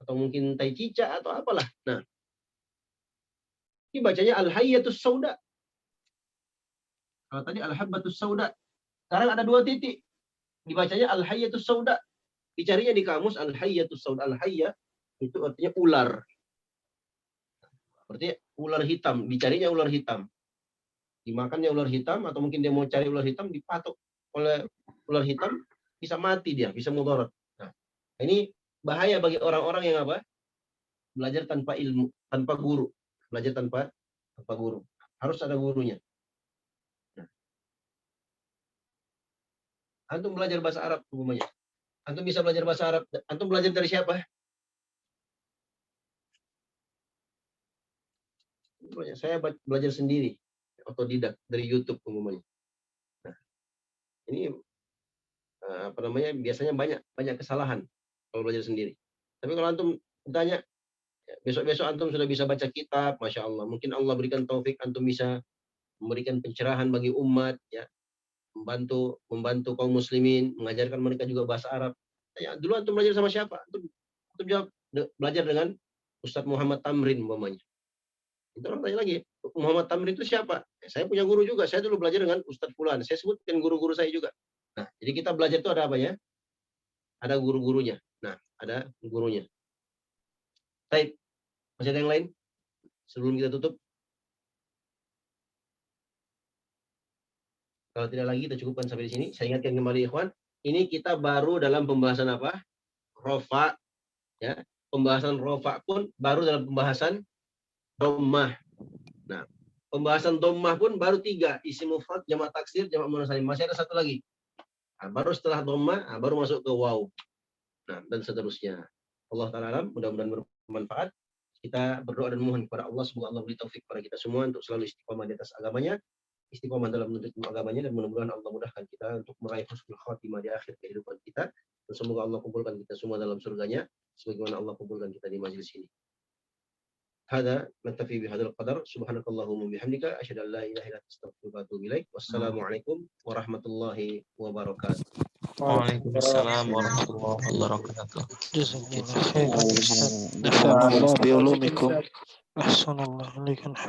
atau mungkin tai cicak atau apalah. Nah, ini bacanya Al-Hayyatus Sauda. Kalau tadi Al-Habbatus Sauda, sekarang ada 2 titik. Dibacanya Al-Hayyatus Sauda. Dicarinya di kamus Al-Hayyatus Sauda. Al-Hayya itu artinya ular. Berarti ular hitam, dicarinya ular hitam. Dimakannya ular hitam, atau mungkin dia mau cari ular hitam, dipatok oleh ular hitam, bisa mati dia, bisa mudarat. Nah, ini bahaya bagi orang-orang yang apa? Belajar tanpa ilmu, tanpa guru. Belajar tanpa guru. Harus ada gurunya. Nah. Antum belajar bahasa Arab, umumnya. Antum bisa belajar bahasa Arab. Antum belajar dari siapa? Saya belajar sendiri, otodidak dari YouTube umumnya. Nah, ini apa namanya? Biasanya banyak kesalahan kalau belajar sendiri. Tapi kalau antum tanya, besok-besok antum sudah bisa baca kitab, masya Allah. Mungkin Allah berikan taufik, antum bisa memberikan pencerahan bagi umat, ya, membantu kaum muslimin, mengajarkan mereka juga bahasa Arab. Ya, dulu antum belajar sama siapa? Antum jawab, belajar dengan Ustadz Muhammad Tamrin umpamanya. Itu orang tanya lagi, Muhammad Tamrin itu siapa? Saya punya guru juga, saya dulu belajar dengan Ustadz Fulan. Saya sebutkan guru-guru saya juga. Nah, jadi kita belajar itu ada apa ya? Ada guru-gurunya. Nah, ada gurunya. Baik, masih ada yang lain? Sebelum kita tutup. Kalau tidak lagi, kita cukupkan sampai di sini. Saya ingatkan kembali, ikhwan. Ini kita baru dalam pembahasan apa? Rofa. Ya, pembahasan rofa pun baru dalam pembahasan dhammah. Nah, pembahasan dhammah pun baru 3. Isim mufrad, jamak taksir, jamak muannas salim. Masih ada 1 lagi. Nah, baru setelah dhammah, baru masuk ke waw. Nah, dan seterusnya. Allah Ta'ala alam, mudah-mudahan bermanfaat. Kita berdoa dan mohon kepada Allah, semoga Allah beri taufik kepada kita semua untuk selalu istiqomah di atas agamanya, istiqomah dalam menuntut agamanya, dan mudah-mudahan Allah mudahkan kita untuk meraih husnul khatimah di akhir kehidupan kita. Dan semoga Allah kumpulkan kita semua dalam surganya, sebagaimana Allah kumpulkan kita di majelis ini. Hada naktafi bihadzal qadar, subhanakallahumma bihamdika asyhadu an la ilaha illa anta astaghfiruka wa atubu ilaik. Wassalamualaikum warahmatullahi wabarakatuh. Waalaikumsalam warahmatullahi wabarakatuh. Jazakumullah khairan. Nafa'ana bi ulumikum. Ahsanallahu ilaikum.